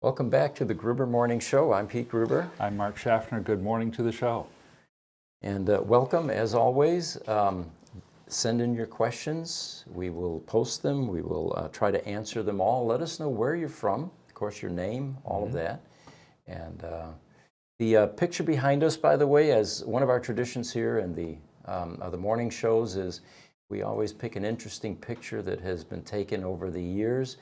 Welcome back to the Gruber Morning Show. I'm Pete Gruber. I'm Mark Schaffner. Good morning to the show. And welcome, as always. Send in your questions. We will post them. We will try to answer them all. Let us know where you're from, of course, your name, all of that. And the picture behind us, by the way, as one of our traditions here in the morning shows, is we always pick an interesting picture that has been taken over the years.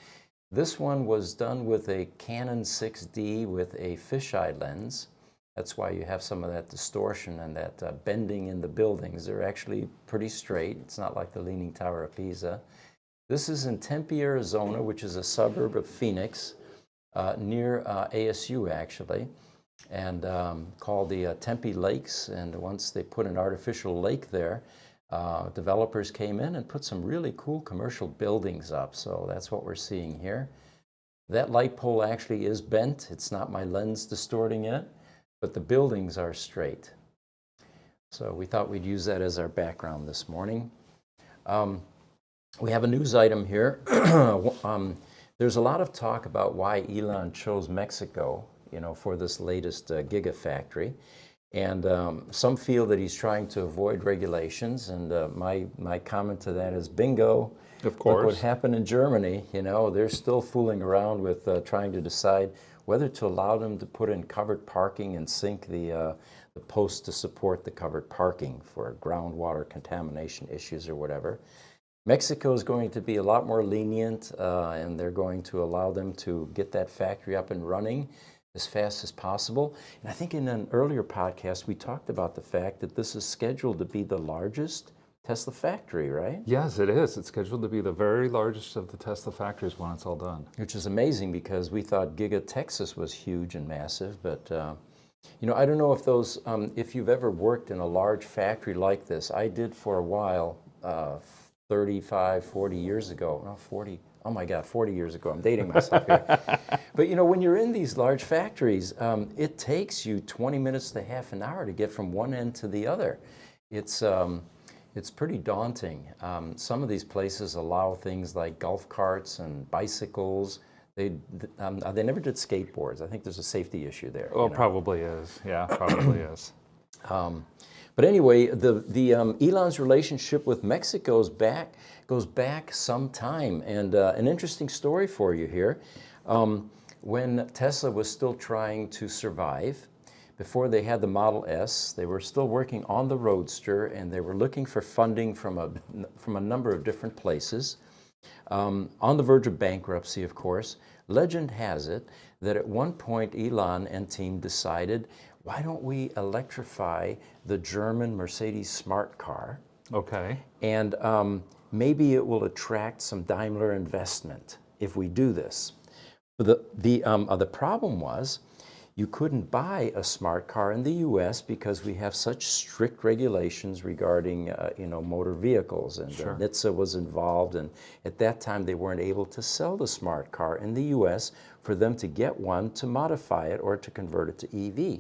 This one was done with a Canon 6D with a fisheye lens. That's why you have some of that distortion and that bending in the buildings. They're actually pretty straight. It's not like the Leaning Tower of Pisa. This is in Tempe, Arizona, which is a suburb of Phoenix, near ASU actually, and called the Tempe Lakes. And once they put an artificial lake there, developers came in and put some really cool commercial buildings up. So that's what we're seeing here. That light pole actually is bent. It's not my lens distorting it, but the buildings are straight. So we thought we'd use that as our background this morning. We have a news item here. There's a lot of talk about why Elon chose Mexico, for this latest gigafactory. And some feel that he's trying to avoid regulations, and my comment to that is bingo. Of course. Look what happened in Germany. They're still fooling around with trying to decide whether to allow them to put in covered parking and sink the posts to support the covered parking for groundwater contamination issues or whatever. Mexico is going to be a lot more lenient, and they're going to allow them to get that factory up and running as fast as possible. And I think in an earlier podcast, we talked about the fact that this is scheduled to be the largest Tesla factory, right? Yes, it is. It's scheduled to be the very largest of the Tesla factories when it's all done. Which is amazing because we thought Giga Texas was huge and massive, but I don't know if those, if you've ever worked in a large factory like this. I did for a while, 35, 40 years ago. No, 40. Oh my God, 40 years ago. I'm dating myself here. But when you're in these large factories, it takes you 20 minutes to half an hour to get from one end to the other. It's pretty daunting. Some of these places allow things like golf carts and bicycles. They never did skateboards. I think there's a safety issue there. Well, probably is. Yeah, probably is. But anyway, the Elon's relationship with Mexico goes back some time, and an interesting story for you here. When Tesla was still trying to survive, before they had the Model S, they were still working on the Roadster, and they were looking for funding from a number of different places. On the verge of bankruptcy, of course. Legend has it that at one point Elon and team decided, why don't we electrify the German Mercedes smart car? Okay. And maybe it will attract some Daimler investment if we do this. The problem was you couldn't buy a smart car in the U.S. because we have such strict regulations regarding motor vehicles, and Sure. NHTSA was involved, and at that time they weren't able to sell the smart car in the U.S. for them to get one to modify it or to convert it to EV.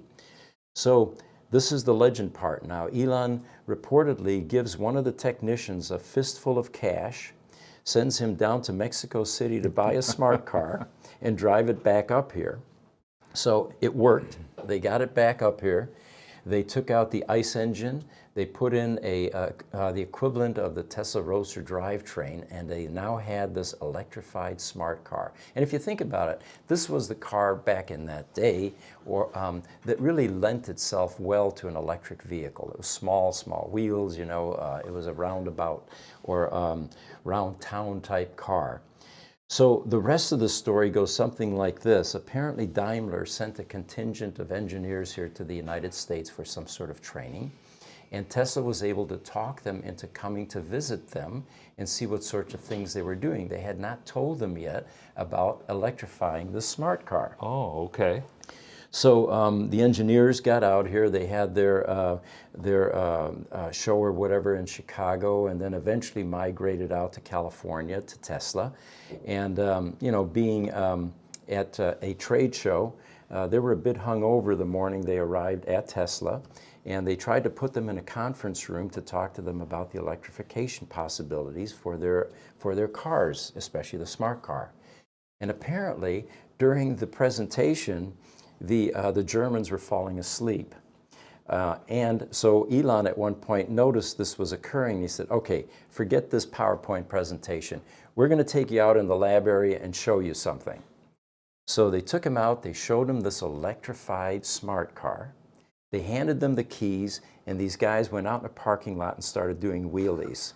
So this is the legend part. Now, Elon reportedly gives one of the technicians a fistful of cash, sends him down to Mexico City to buy a smart car and drive it back up here. So it worked. They got it back up here. They took out the ICE engine. They put in the equivalent of the Tesla Roadster drivetrain, and they now had this electrified smart car. And if you think about it, this was the car back in that day that really lent itself well to an electric vehicle. It was small wheels, it was a roundabout or round town type car. So the rest of the story goes something like this. Apparently Daimler sent a contingent of engineers here to the United States for some sort of training, and Tesla was able to talk them into coming to visit them and see what sorts of things they were doing. They had not told them yet about electrifying the smart car. Oh, okay. So the engineers got out here. They had their show or whatever in Chicago, and then eventually migrated out to California to Tesla. And being at a trade show, they were a bit hungover the morning they arrived at Tesla, and they tried to put them in a conference room to talk to them about the electrification possibilities for their cars, especially the smart car. And apparently, during the presentation, the Germans were falling asleep. And so Elon at one point noticed this was occurring. He said, okay, forget this PowerPoint presentation. We're going to take you out in the lab area and show you something. So they took him out, they showed him this electrified smart car. They handed them the keys, and these guys went out in a parking lot and started doing wheelies.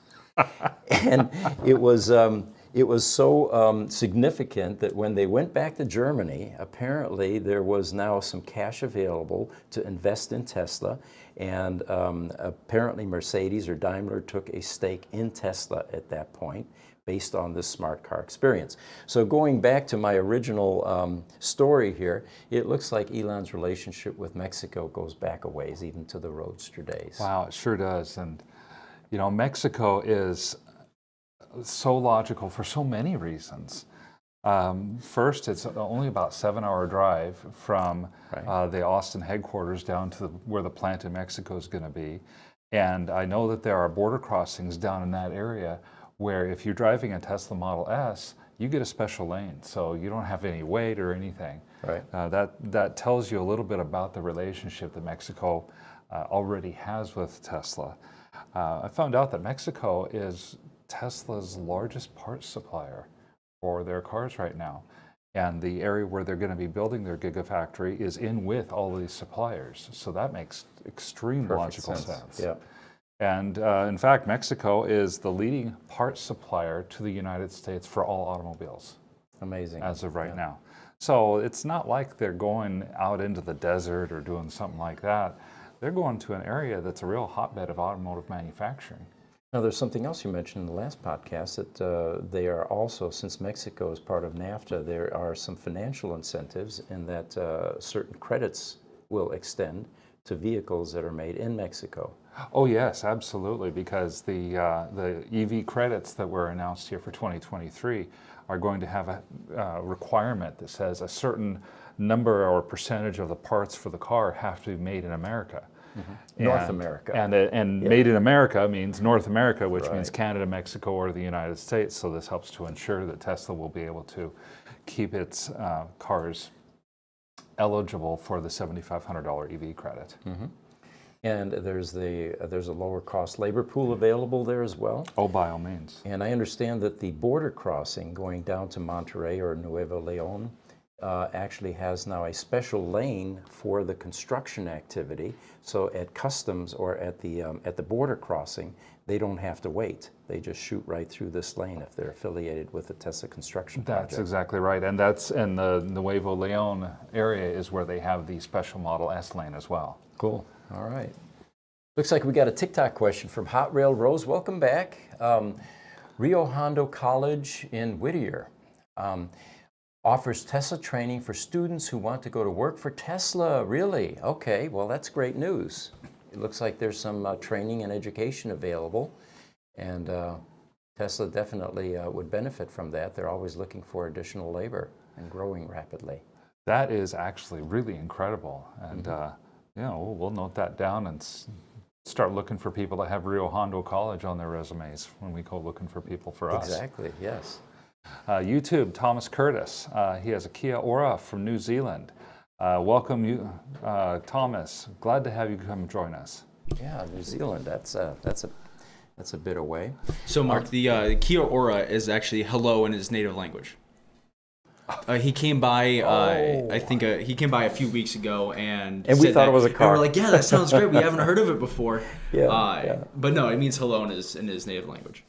And it was so significant that when they went back to Germany, apparently there was now some cash available to invest in Tesla, and apparently Mercedes or Daimler took a stake in Tesla at that point based on this smart car experience. So going back to my original story here, it looks like Elon's relationship with Mexico goes back a ways, even to the Roadster days. Wow, it sure does. And you know, Mexico is so logical for so many reasons. First, it's only about 7-hour drive from the Austin headquarters down to where the plant in Mexico is going to be. And I know that there are border crossings down in that area where if you're driving a Tesla Model S, you get a special lane, so you don't have any wait or anything. Right. That tells you a little bit about the relationship that Mexico already has with Tesla. I found out that Mexico is Tesla's largest parts supplier for their cars right now. And the area where they're going to be building their Gigafactory is in with all these suppliers. So that makes extreme logical sense. Yeah. And in fact, Mexico is the leading parts supplier to the United States for all automobiles. Amazing. As of right now. So it's not like they're going out into the desert or doing something like that. They're going to an area that's a real hotbed of automotive manufacturing. Now, there's something else you mentioned in the last podcast that they are also, since Mexico is part of NAFTA, there are some financial incentives in that certain credits will extend to vehicles that are made in Mexico. Oh yes, absolutely, because the EV credits that were announced here for 2023 are going to have a requirement that says a certain number or percentage of the parts for the car have to be made in America. Mm-hmm. North America. And made in America means North America, which means Canada, Mexico, or the United States. So this helps to ensure that Tesla will be able to keep its cars eligible for the $7,500 EV credit. Mm-hmm. And there's a lower cost labor pool available there as well. Oh, by all means. And I understand that the border crossing going down to Monterrey or Nuevo León actually has now a special lane for the construction activity. So at customs or at the border crossing, they don't have to wait. They just shoot right through this lane if they're affiliated with the Tesla construction project. That's exactly right. And that's in the Nuevo León area is where they have the special Model S lane as well. Cool. All right. Looks like we got a TikTok question from Hot Rail Rose. Welcome back. Rio Hondo College in Whittier offers Tesla training for students who want to go to work for Tesla. Really? Okay, well, that's great news. It looks like there's some training and education available, and Tesla definitely would benefit from that. They're always looking for additional labor and growing rapidly. That is actually really incredible. And you know, we'll note that down and start looking for people that have Rio Hondo College on their resumes when we go looking for people for us. Exactly, yes. YouTube, Thomas Curtis. He has a Kia Ora from New Zealand. Welcome, you, Thomas. Glad to have you come join us. Yeah, New Zealand. That's a bit away. So, Mark, the Kia Ora is actually hello in his native language. He came by, I think he came by a few weeks ago and we thought it was a car. And we're like, yeah, that sounds great. We haven't heard of it before. Yeah. But no, it means hello in his native language.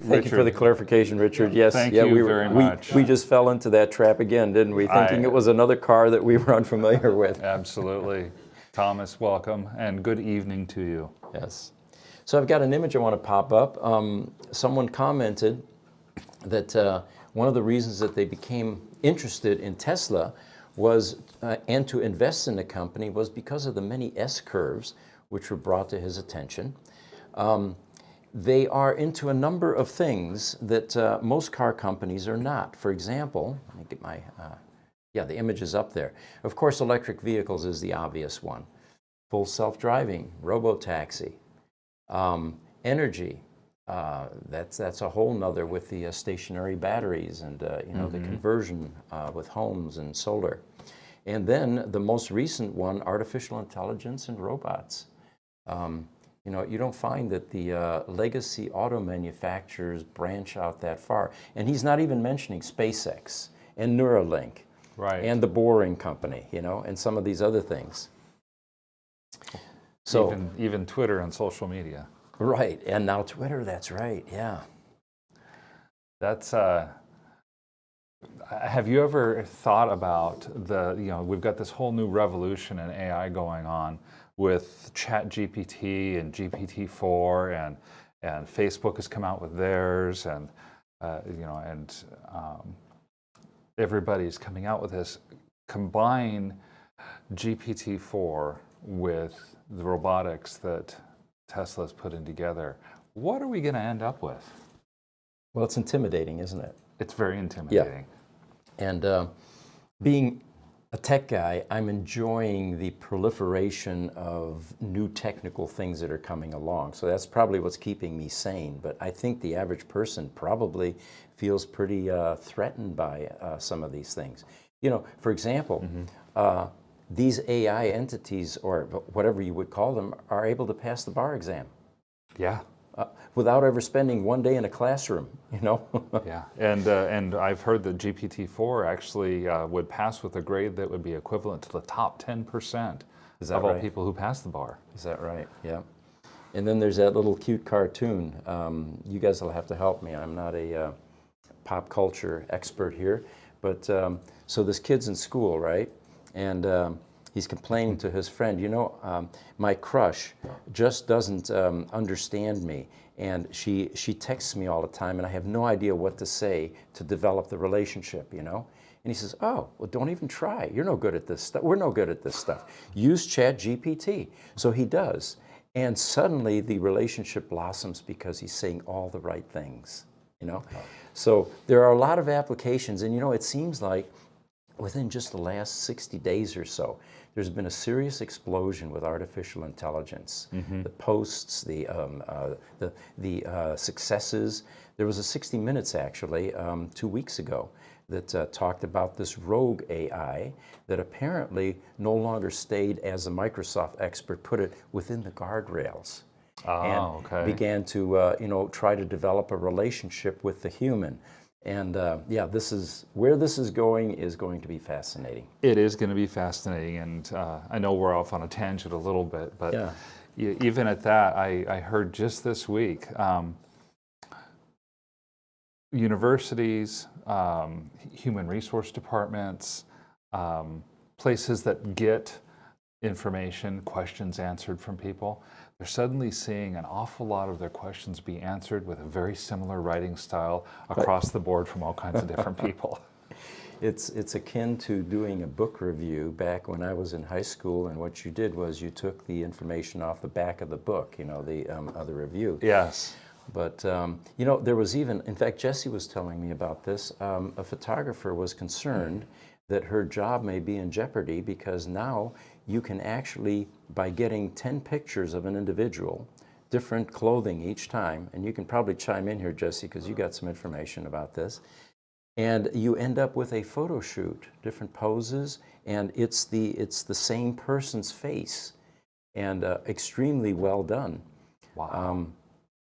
Thank you for the clarification, Richard. Yes, Thank you very much. We just fell into that trap again, didn't we? Thinking it was another car that we were unfamiliar with. Absolutely. Thomas, welcome, and good evening to you. Yes. So I've got an image I want to pop up. Someone commented that one of the reasons that they became interested in Tesla was, and to invest in the company, was because of the many S-curves which were brought to his attention. They are into a number of things that most car companies are not. For example, let me get my, the image is up there. Of course, electric vehicles is the obvious one. Full self-driving, robo-taxi, energy, that's a whole nother with the stationary batteries and you know the conversion with homes and solar. And then the most recent one, artificial intelligence and robots. You know, you don't find that the legacy auto manufacturers branch out that far. And he's not even mentioning SpaceX and Neuralink and the Boring Company, you know, and some of these other things. So even Twitter and social media. Right, and now Twitter, that's right, yeah. That's, have you ever thought about you know, we've got this whole new revolution in AI going on with ChatGPT and GPT-4 and Facebook has come out with theirs and, you know, and everybody's coming out with this. Combine GPT-4 with the robotics that Tesla's putting together. What are we going to end up with? Well, it's intimidating, isn't it? It's very intimidating. Yeah. And being a tech guy, I'm enjoying the proliferation of new technical things that are coming along. So that's probably what's keeping me sane. But I think the average person probably feels pretty threatened by some of these things. You know, for example, these AI entities, or whatever you would call them, are able to pass the bar exam. Yeah. Without ever spending one day in a classroom, you know? Yeah, and I've heard that GPT-4 actually would pass with a grade that would be equivalent to the top 10% of all people who pass the bar. Is that right? Yeah. And then there's that little cute cartoon. You guys will have to help me. I'm not a pop culture expert here. But so this kid's in school, right? And he's complaining to his friend, you know, my crush just doesn't understand me. And she texts me all the time, and I have no idea what to say to develop the relationship, you know? And he says, oh, well, don't even try. You're no good at this stuff. We're no good at this stuff. Use ChatGPT. So he does. And suddenly the relationship blossoms because he's saying all the right things, you know? So there are a lot of applications, and, you know, it seems like within just the last 60 days or so, there's been a serious explosion with artificial intelligence. The posts, the successes. There was a 60 Minutes actually 2 weeks ago that talked about this rogue AI that apparently no longer stayed, as a Microsoft expert put it, within the guardrails. And began to you know, try to develop a relationship with the human. And yeah, where this is going to be fascinating. It is going to be fascinating, and I know we're off on a tangent a little bit, but yeah. Even at that, I heard just this week, universities, human resource departments, places that get information, questions answered from people, they're suddenly seeing an awful lot of their questions be answered with a very similar writing style across the board from all kinds of different people. It's akin to doing a book review back when I was in high school, and what you did was you took the information off the back of the book, you know, the review. Yes. But, you know, there was even, in fact, Jessie was telling me about this, a photographer was concerned that her job may be in jeopardy because now you can actually, by getting 10 pictures of an individual, different clothing each time, and you can probably chime in here, Jessie, because you got some information about this, and you end up with a photo shoot, different poses, and it's the same person's face, and extremely well done. Wow.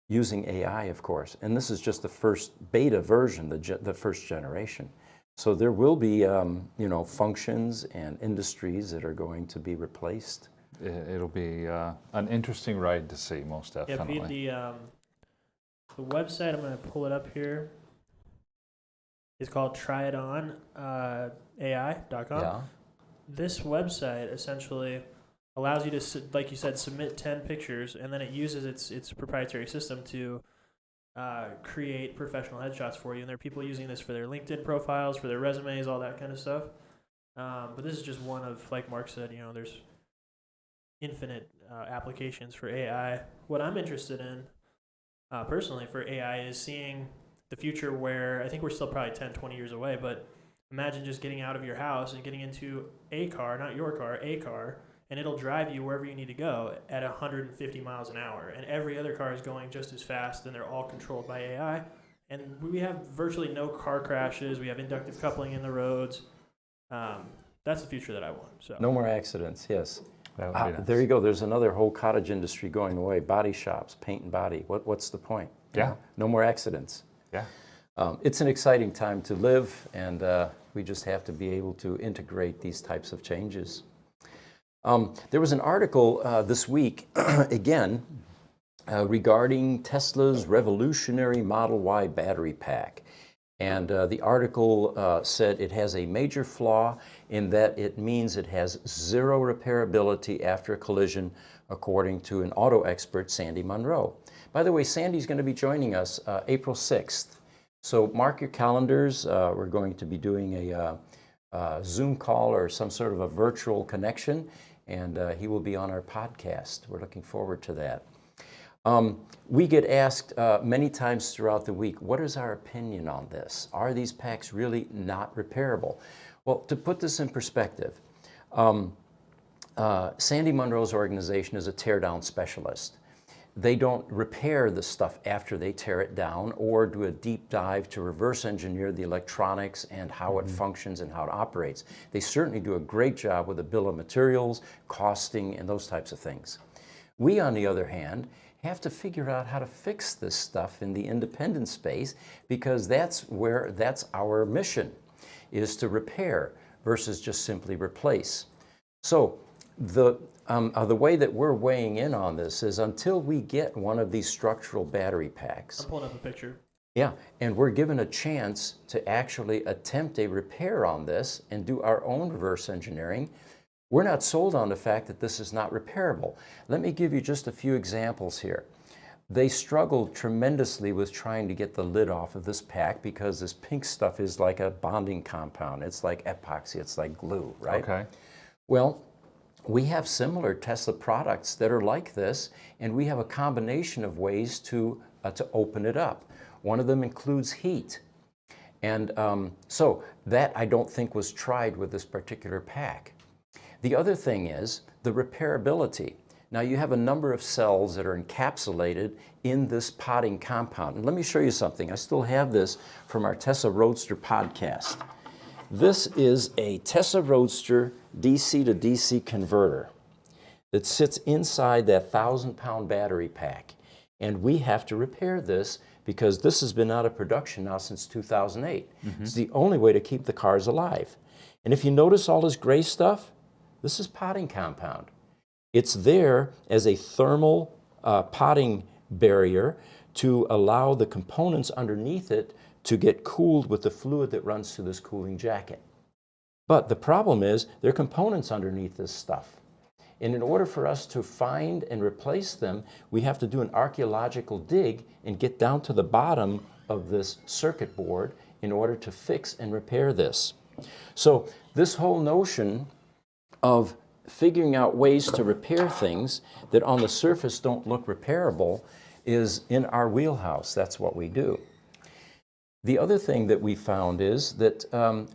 Using AI, of course, and this is just the first beta version, the first generation. So there will be, you know, functions and industries that are going to be replaced. It'll be an interesting ride to see, most definitely. Yeah, the website, I'm going to pull it up here, is called tryitonai.com. Yeah. This website essentially allows you to, like you said, submit 10 pictures, and then it uses its proprietary system to create professional headshots for you. And there are people using this for their LinkedIn profiles, for their resumes, all that kind of stuff. But this is just one of, like Mark said, you know, there's infinite applications for AI. What I'm interested in, personally, for AI is seeing the future where I think we're still probably 10, 20 years away, but imagine just getting out of your house and getting into a car, not your car, a car, and it'll drive you wherever you need to go at 150 miles an hour. And every other car is going just as fast, and they're all controlled by AI. And we have virtually no car crashes. We have inductive coupling in the roads. That's the future that I want. So No more accidents, yes. That would be nice. There you go. There's another whole cottage industry going away. Body shops, paint and body. What's the point? Yeah. No more accidents. Yeah. It's an exciting time to live, and we just have to be able to integrate these types of changes. There was an article this week, again, regarding Tesla's revolutionary Model Y battery pack. And the article said it has a major flaw in that it means it has zero repairability after a collision, according to an auto expert, Sandy Munro. By the way, Sandy's going to be joining us April 6th. So mark your calendars. We're going to be doing a Zoom call or some sort of a virtual connection, and he will be on our podcast. We're looking forward to that. We get asked many times throughout the week, what is our opinion on this? Are these packs really not repairable? Well, to put this in perspective, Sandy Munro's organization is a teardown specialist. They don't repair the stuff after they tear it down or do a deep dive to reverse engineer the electronics and how it functions and how it operates. They certainly do a great job with the bill of materials, costing, and those types of things. We, on the other hand, have to figure out how to fix this stuff in the independent space, because that's our mission, is to repair versus just simply replace. So the way that we're weighing in on this is until we get one of these structural battery packs. I'm pulling up a picture. Yeah, and we're given a chance to actually attempt a repair on this and do our own reverse engineering. We're not sold on the fact that this is not repairable. Let me give you just a few examples here. They struggled tremendously with trying to get the lid off of this pack because this pink stuff is like a bonding compound. It's like epoxy, it's like glue, right? Okay. Well, we have similar Tesla products that are like this, and we have a combination of ways to open it up. One of them includes heat. And so that I don't think was tried with this particular pack. The other thing is the repairability. Now you have a number of cells that are encapsulated in this potting compound. And let me show you something. I still have this from our Tesla Roadster podcast. This is a Tesla Roadster DC to DC converter that sits inside that 1,000-pound battery pack. And we have to repair this because this has been out of production now since 2008. It's the only way to keep the cars alive. And if you notice all this gray stuff, this is potting compound. It's there as a thermal potting barrier to allow the components underneath it to get cooled with the fluid that runs through this cooling jacket. But the problem is there are components underneath this stuff. And in order for us to find and replace them, we have to do an archaeological dig and get down to the bottom of this circuit board in order to fix and repair this. So this whole notion of figuring out ways to repair things that on the surface don't look repairable is in our wheelhouse. That's what we do. The other thing that we found is that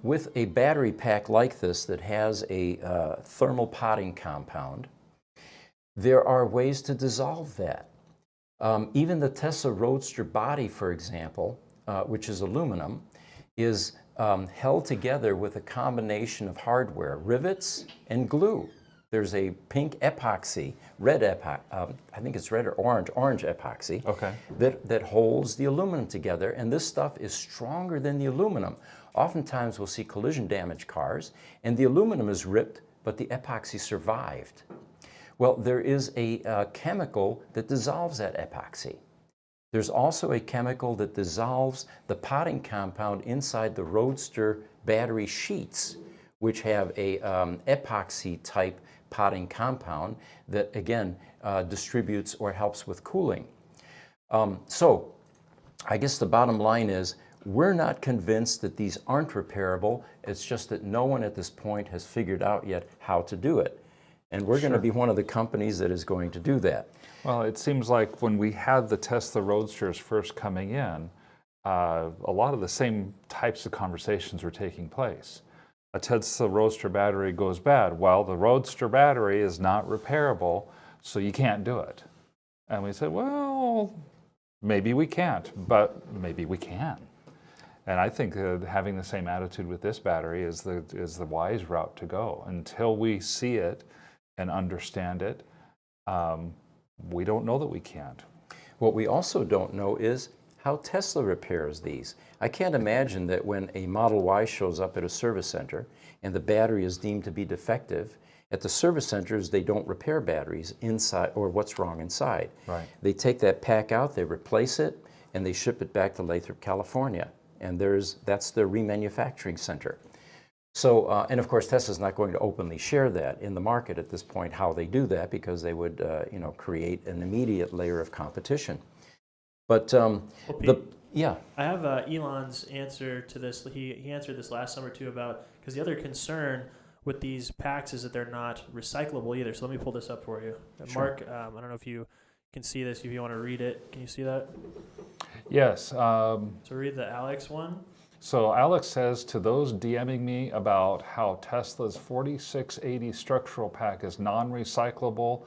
with a battery pack like this that has a thermal potting compound, there are ways to dissolve that. Even the Tesla Roadster body, for example, which is aluminum, is held together with a combination of hardware, rivets and glue. There's a pink epoxy, I think it's red or orange epoxy, Okay. that holds the aluminum together, and this stuff is stronger than the aluminum. Oftentimes we'll see collision damage cars, and the aluminum is ripped, but the epoxy survived. Well, there is a chemical that dissolves that epoxy. There's also a chemical that dissolves the potting compound inside the Roadster battery sheets, which have a epoxy-type potting compound that, again, distributes or helps with cooling. So I guess the bottom line is we're not convinced that these aren't repairable. It's just that no one at this point has figured out yet how to do it. And we're going to be one of the companies that is going to do that. Well, it seems like when we had the Tesla Roadsters first coming in, a lot of the same types of conversations were taking place. a Tesla Roadster battery goes bad. Well, the Roadster battery is not repairable, so you can't do it. And we said, well, maybe we can't, but maybe we can. And I think having the same attitude with this battery is the wise route to go. Until we see it and understand it, we don't know that we can't. What we also don't know is how Tesla repairs these. I can't imagine that when a Model Y shows up at a service center and the battery is deemed to be defective, at the service centers they don't repair batteries inside or what's wrong inside. Right. They take that pack out, they replace it, and they ship it back to Lathrop, California. And that's their remanufacturing center. So, and of course, Tesla's not going to openly share that in the market at this point, how they do that, because they would, create an immediate layer of competition. But yeah. I have Elon's answer to this. He answered this last summer too about, because the other concern with these packs is that they're not recyclable either. So let me pull this up for you. Sure. Mark, I don't know if you can see this, if you want to read it. Can you see that? Yes. So read the Alex one. So Alex says, to those DMing me about how Tesla's 4680 structural pack is non-recyclable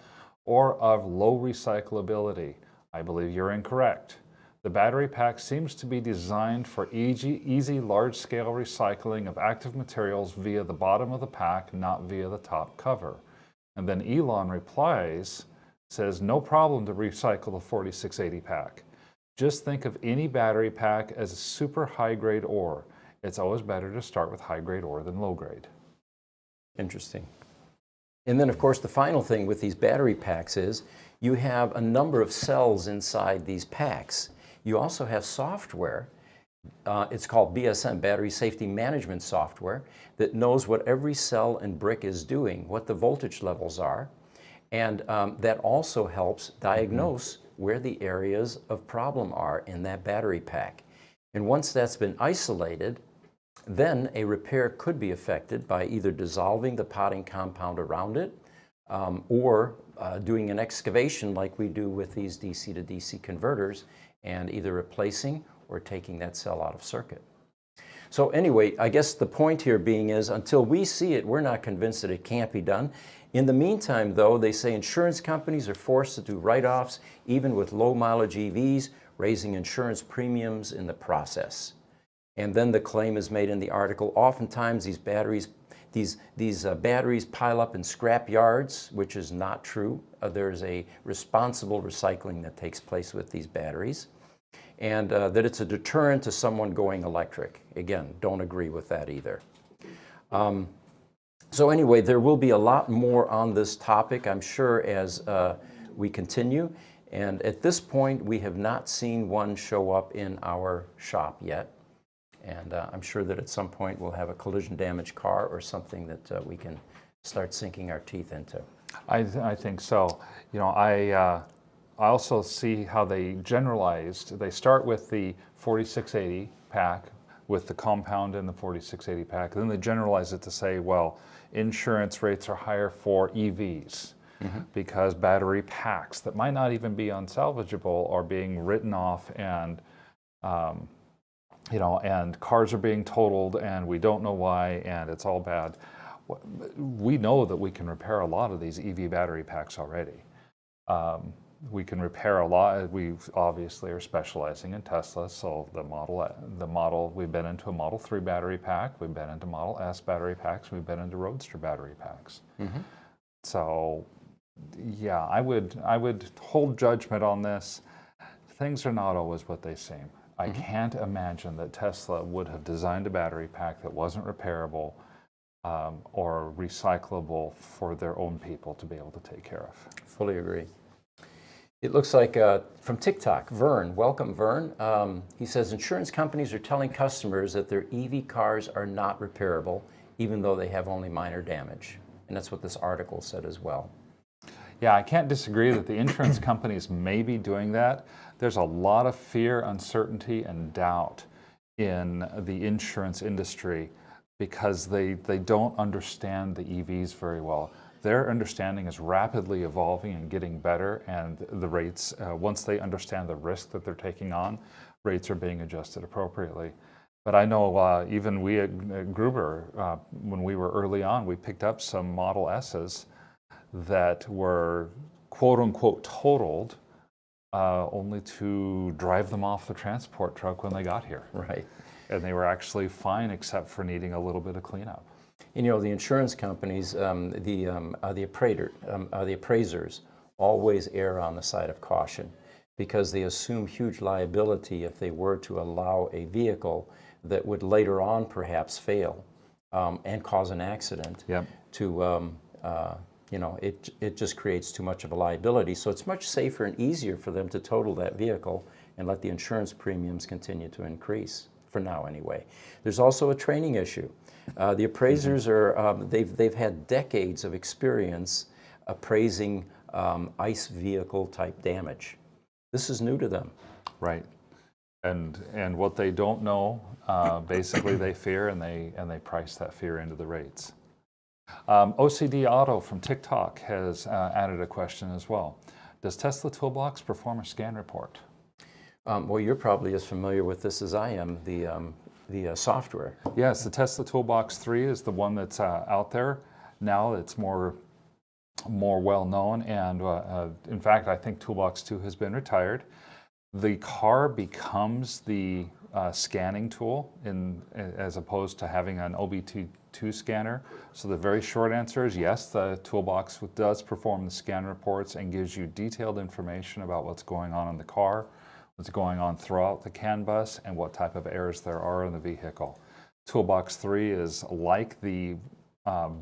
or of low recyclability, I believe you're incorrect. The battery pack seems to be designed for easy large-scale recycling of active materials via the bottom of the pack, not via the top cover. And then Elon replies, says, no problem to recycle the 4680 pack. Just think of any battery pack as a super high-grade ore. It's always better to start with high-grade ore than low-grade. Interesting. And then, of course, the final thing with these battery packs is you have a number of cells inside these packs. You also have software. It's called BSM, Battery Safety Management Software, that knows what every cell and brick is doing, what the voltage levels are, and that also helps diagnose where the areas of problem are in that battery pack. And once that's been isolated, then a repair could be effected by either dissolving the potting compound around it or doing an excavation like we do with these DC to DC converters and either replacing or taking that cell out of circuit. So anyway, I guess the point here being is until we see it, we're not convinced that it can't be done. In the meantime, though, they say insurance companies are forced to do write-offs even with low mileage EVs, raising insurance premiums in the process. And then the claim is made in the article, oftentimes these batteries pile up in scrap yards, which is not true. There's a responsible recycling that takes place with these batteries. And that it's a deterrent to someone going electric. Again, don't agree with that either. So anyway, there will be a lot more on this topic, I'm sure, as we continue. And at this point, we have not seen one show up in our shop yet. And I'm sure that at some point we'll have a collision damaged car or something that we can start sinking our teeth into. I think so. You know, I also see how they generalized. They start with the 4680 pack with the compound in the 4680 pack. Then they generalize it to say, well, insurance rates are higher for EVs because battery packs that might not even be unsalvageable are being written off, and and cars are being totaled, and we don't know why, and it's all bad. We know that we can repair a lot of these EV battery packs already. We can repair a lot. We obviously are specializing in Tesla, so the model, we've been into a Model 3 battery pack, we've been into Model S battery packs, we've been into Roadster battery packs. So, yeah, I would hold judgment on this. Things are not always what they seem. I can't imagine that Tesla would have designed a battery pack that wasn't repairable or recyclable for their own people to be able to take care of. Fully agree. It looks like from TikTok, Vern, welcome Vern. He says insurance companies are telling customers that their EV cars are not repairable, even though they have only minor damage. And that's what this article said as well. Yeah, I can't disagree that the insurance companies may be doing that. There's a lot of fear, uncertainty, and doubt in the insurance industry because they don't understand the EVs very well. Their understanding is rapidly evolving and getting better, and the rates, once they understand the risk that they're taking on, rates are being adjusted appropriately. But I know even we at Gruber, when we were early on, we picked up some Model S's that were quote unquote totaled, only to drive them off the transport truck when they got here. Right. And they were actually fine except for needing a little bit of cleanup. And, the insurance companies, the appraisers always err on the side of caution because they assume huge liability if they were to allow a vehicle that would later on perhaps fail and cause an accident Yep. to, it just creates too much of a liability. So it's much safer and easier for them to total that vehicle and let the insurance premiums continue to increase, for now anyway. There's also a training issue. The appraisers they've had decades of experience appraising ICE vehicle type damage. This is new to them. Right. And what they don't know, basically they fear, and they price that fear into the rates. OCD Auto from TikTok has added a question as well. Does Tesla Toolbox perform a scan report? Well, you're probably as familiar with this as I am, the software. Yes, the Tesla Toolbox 3 is the one that's out there now. It's more well known, and in fact, I think Toolbox 2 has been retired. The car becomes the scanning tool as opposed to having an OBD2 scanner. So the very short answer is yes, the Toolbox does perform the scan reports and gives you detailed information about what's going on in the car, what's going on throughout the CAN bus, and what type of errors there are in the vehicle. Toolbox 3 is like the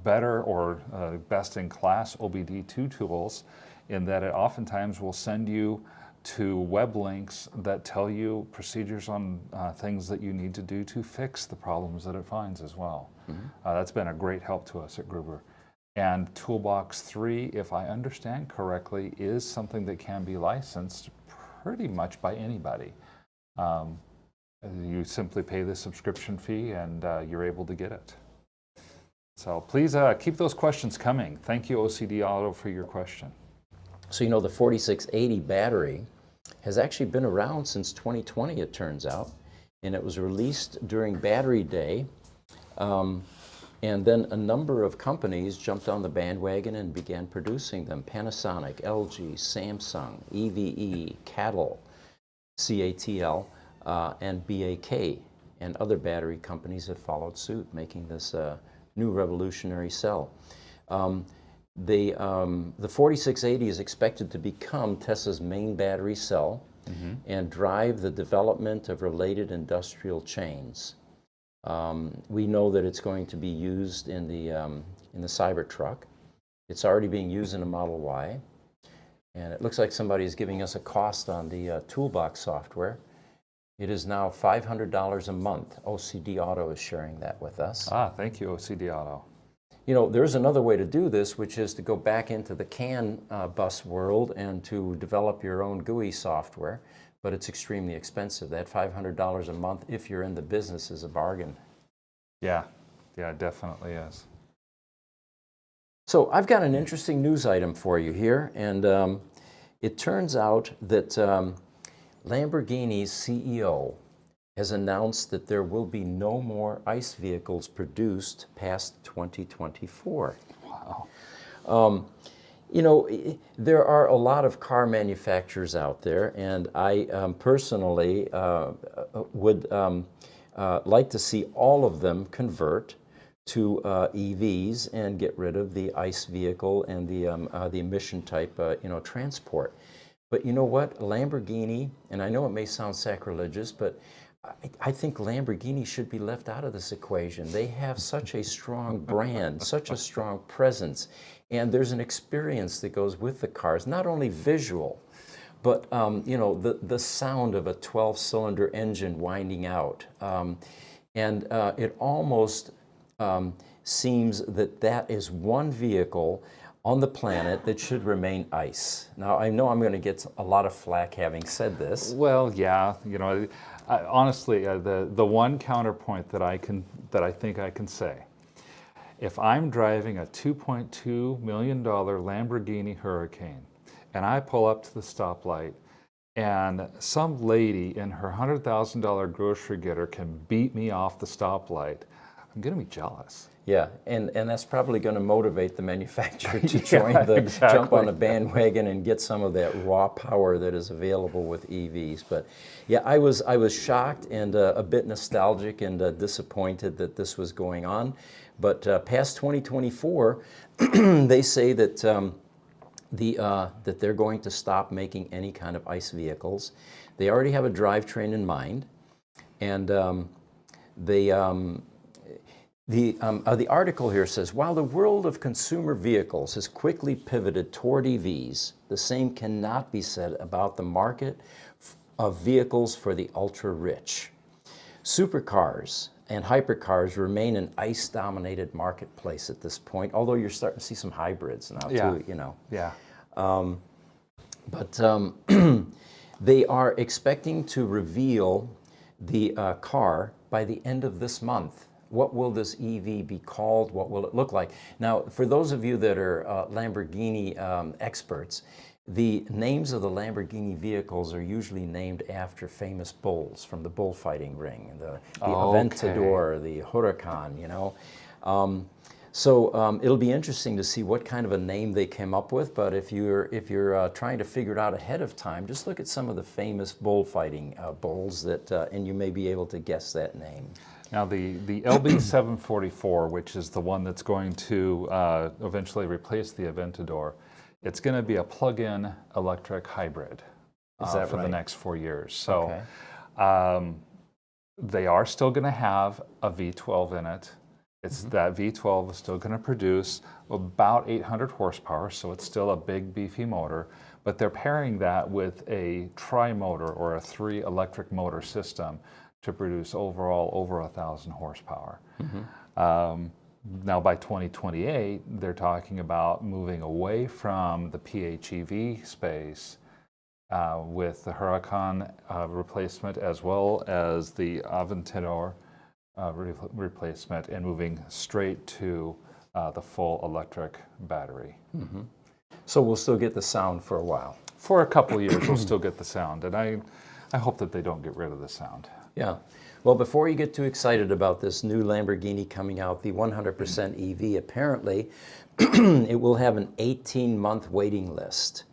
better or best-in-class OBD2 tools in that it oftentimes will send you to web links that tell you procedures on things that you need to do to fix the problems that it finds as well. Mm-hmm. That's been a great help to us at Gruber. And Toolbox 3, if I understand correctly, is something that can be licensed pretty much by anybody. You simply pay the subscription fee and you're able to get it. So please keep those questions coming. Thank you, OCD Auto, for your question. So the 4680 battery has actually been around since 2020, it turns out, and it was released during Battery Day, and then a number of companies jumped on the bandwagon and began producing them. Panasonic, LG, Samsung, EVE, CATL, and BAK, and other battery companies have followed suit, making this new revolutionary cell. The 4680 is expected to become Tesla's main battery cell and drive the development of related industrial chains. We know that it's going to be used in the Cybertruck. It's already being used in a Model Y. And it looks like somebody is giving us a cost on the Toolbox software. It is now $500 a month. OCD Auto is sharing that with us. Thank you, OCD Auto. There's another way to do this, which is to go back into the CAN bus world and to develop your own GUI software, but it's extremely expensive. That $500 a month, if you're in the business, is a bargain. Yeah, it definitely is. So I've got an interesting news item for you here, and it turns out that Lamborghini's CEO has announced that there will be no more ICE vehicles produced past 2024. Wow. There are a lot of car manufacturers out there, and I personally would like to see all of them convert to EVs and get rid of the ICE vehicle and the emission type transport. But you know what? Lamborghini, and I know it may sound sacrilegious, but I think Lamborghini should be left out of this equation. They have such a strong brand, such a strong presence, and there's an experience that goes with the cars, not only visual, but the sound of a 12-cylinder engine winding out. And it almost seems that is one vehicle on the planet that should remain ICE. Now, I know I'm going to get a lot of flack having said this. Well, yeah, honestly, the one counterpoint that I think I can say, if I'm driving a $2.2 million Lamborghini Hurricane and I pull up to the stoplight and some lady in her $100,000 grocery getter can beat me off the stoplight, I'm going to be jealous. Yeah, and that's probably going to motivate the manufacturer to jump on a bandwagon and get some of that raw power that is available with EVs. But yeah, I was shocked and a bit nostalgic and disappointed that this was going on. But past 2024, they say that that they're going to stop making any kind of ICE vehicles. They already have a drivetrain in mind, and the article here says, while the world of consumer vehicles has quickly pivoted toward EVs, the same cannot be said about the market of vehicles for the ultra-rich. Supercars and hypercars remain an ICE-dominated marketplace at this point, although you're starting to see some hybrids now too, you know. Yeah. But they are expecting to reveal the car by the end of this month. What will this EV be called? What will it look like? Now, for those of you that are Lamborghini experts, the names of the Lamborghini vehicles are usually named after famous bulls from the bullfighting ring, the Aventador, the Huracan, you know. So it'll be interesting to see what kind of a name they came up with. But if you're trying to figure it out ahead of time, just look at some of the famous bullfighting bulls that, and you may be able to guess that name. Now the LB744, which is the one that's going to eventually replace the Aventador, it's going to be a plug-in electric hybrid for the next 4 years. So they are still going to have a V12 in it. It's that V12 is still going to produce about 800 horsepower, so it's still a big beefy motor, but they're pairing that with a tri-motor or a 3 electric motor system to produce overall over 1,000 horsepower. Now by 2028, they're talking about moving away from the PHEV space with the Huracan replacement as well as the Aventador replacement, and moving straight to the full electric battery. So we'll still get the sound for a while. For a couple of years, we'll still get the sound, and I hope that they don't get rid of the sound. Yeah. Well, before you get too excited about this new Lamborghini coming out, the 100% EV, apparently it will have an 18-month waiting list.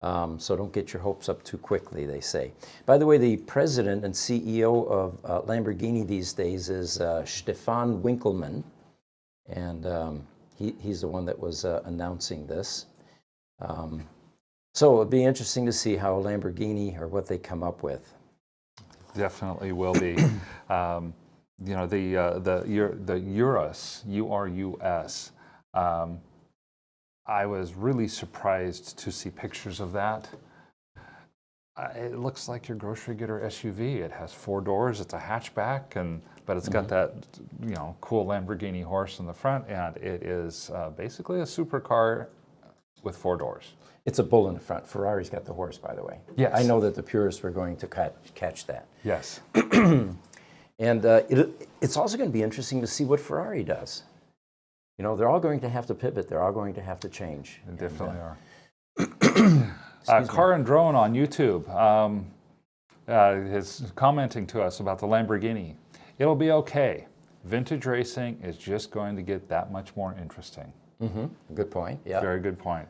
So don't get your hopes up too quickly, they say. By the way, the president and CEO of Lamborghini these days is Stefan Winkelmann, and he's the one that was announcing this. So it'll be interesting to see how Lamborghini, or what they come up with. Definitely will be. You know, the Urus, U-R-U-S, I was really surprised to see pictures of that. It looks like your grocery getter SUV. It has 4 doors. It's a hatchback, but it's got that, you know, cool Lamborghini horse in the front, and it is basically a supercar with 4 doors. It's a bull in the front. Ferrari's got the horse, by the way. Yes. I know that the purists were going to catch that. Yes. And it's also going to be interesting to see what Ferrari does. You know, they're all going to have to pivot. They're all going to have to change. They definitely are. Car and Drone on YouTube is commenting to us about the Lamborghini. It'll be okay. Vintage racing is just going to get that much more interesting. Good point. Yeah. Very good point.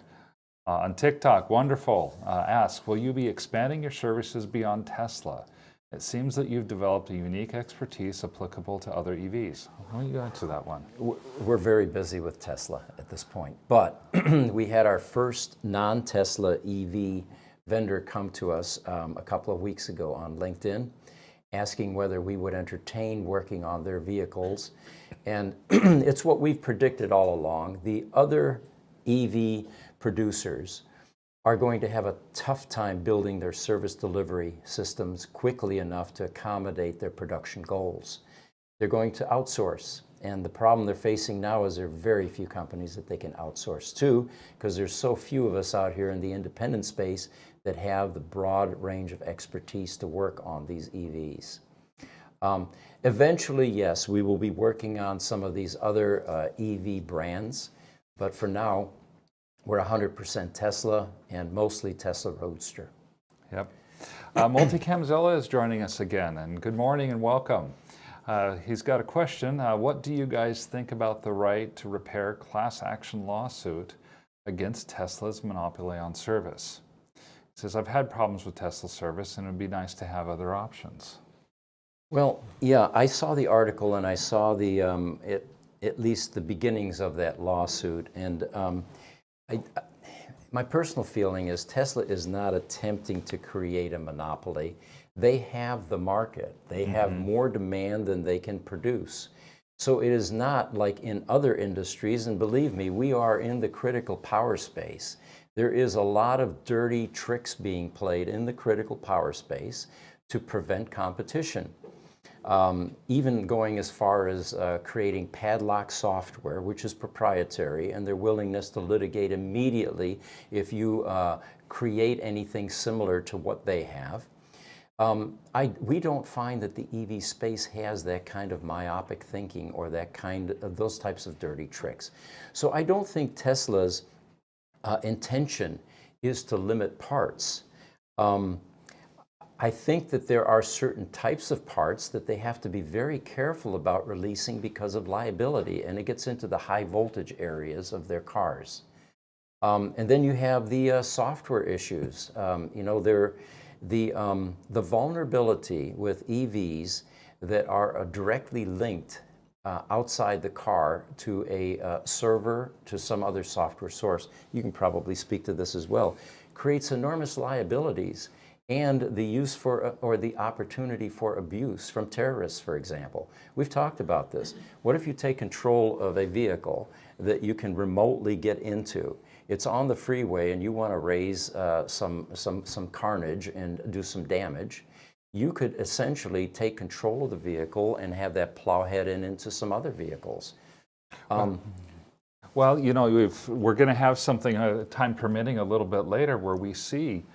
On TikTok, Wonderful asks, will you be expanding your services beyond Tesla? It seems that you've developed a unique expertise applicable to other EVs. Why don't you answer that one? We're very busy with Tesla at this point, but we had our first non-Tesla EV vendor come to us a couple of weeks ago on LinkedIn, asking whether we would entertain working on their vehicles. And it's what we've predicted all along. The other EV producers are going to have a tough time building their service delivery systems quickly enough to accommodate their production goals. They're going to outsource. And the problem they're facing now is there are very few companies that they can outsource to, because there's so few of us out here in the independent space that have the broad range of expertise to work on these EVs. Eventually, yes, we will be working on some of these other EV brands, but for now, we're 100% Tesla and mostly Tesla Roadster. Yep. Multicamzilla is joining us again, and good morning and welcome. He's got a question. What do you guys think about the right to repair class action lawsuit against Tesla's monopoly on service? He says, I've had problems with Tesla service, and it would be nice to have other options. Well, yeah, I saw the article and I saw at least the beginnings of that lawsuit. And my personal feeling is Tesla is not attempting to create a monopoly. They have the market. They have more demand than they can produce. So it is not like in other industries, and believe me, we are in the critical power space. There is a lot of dirty tricks being played in the critical power space to prevent competition. Even going as far as creating padlock software, which is proprietary, and their willingness to litigate immediately if you create anything similar to what they have. We don't find that the EV space has that kind of myopic thinking or that kind of those types of dirty tricks. So I don't think Tesla's intention is to limit parts. I think that there are certain types of parts that they have to be very careful about releasing because of liability, and it gets into the high voltage areas of their cars. And then you have the software issues. You know, the vulnerability with EVs that are directly linked outside the car to a server, to some other software source, you can probably speak to this as well, creates enormous liabilities and the use for, or the opportunity for abuse from terrorists, for example. We've talked about this. What if you take control of a vehicle that you can remotely get into? It's on the freeway and you want to raise some carnage and do some damage. You could essentially take control of the vehicle and have that plow head into some other vehicles. Well, you know, we're going to have something, time permitting, a little bit later where we see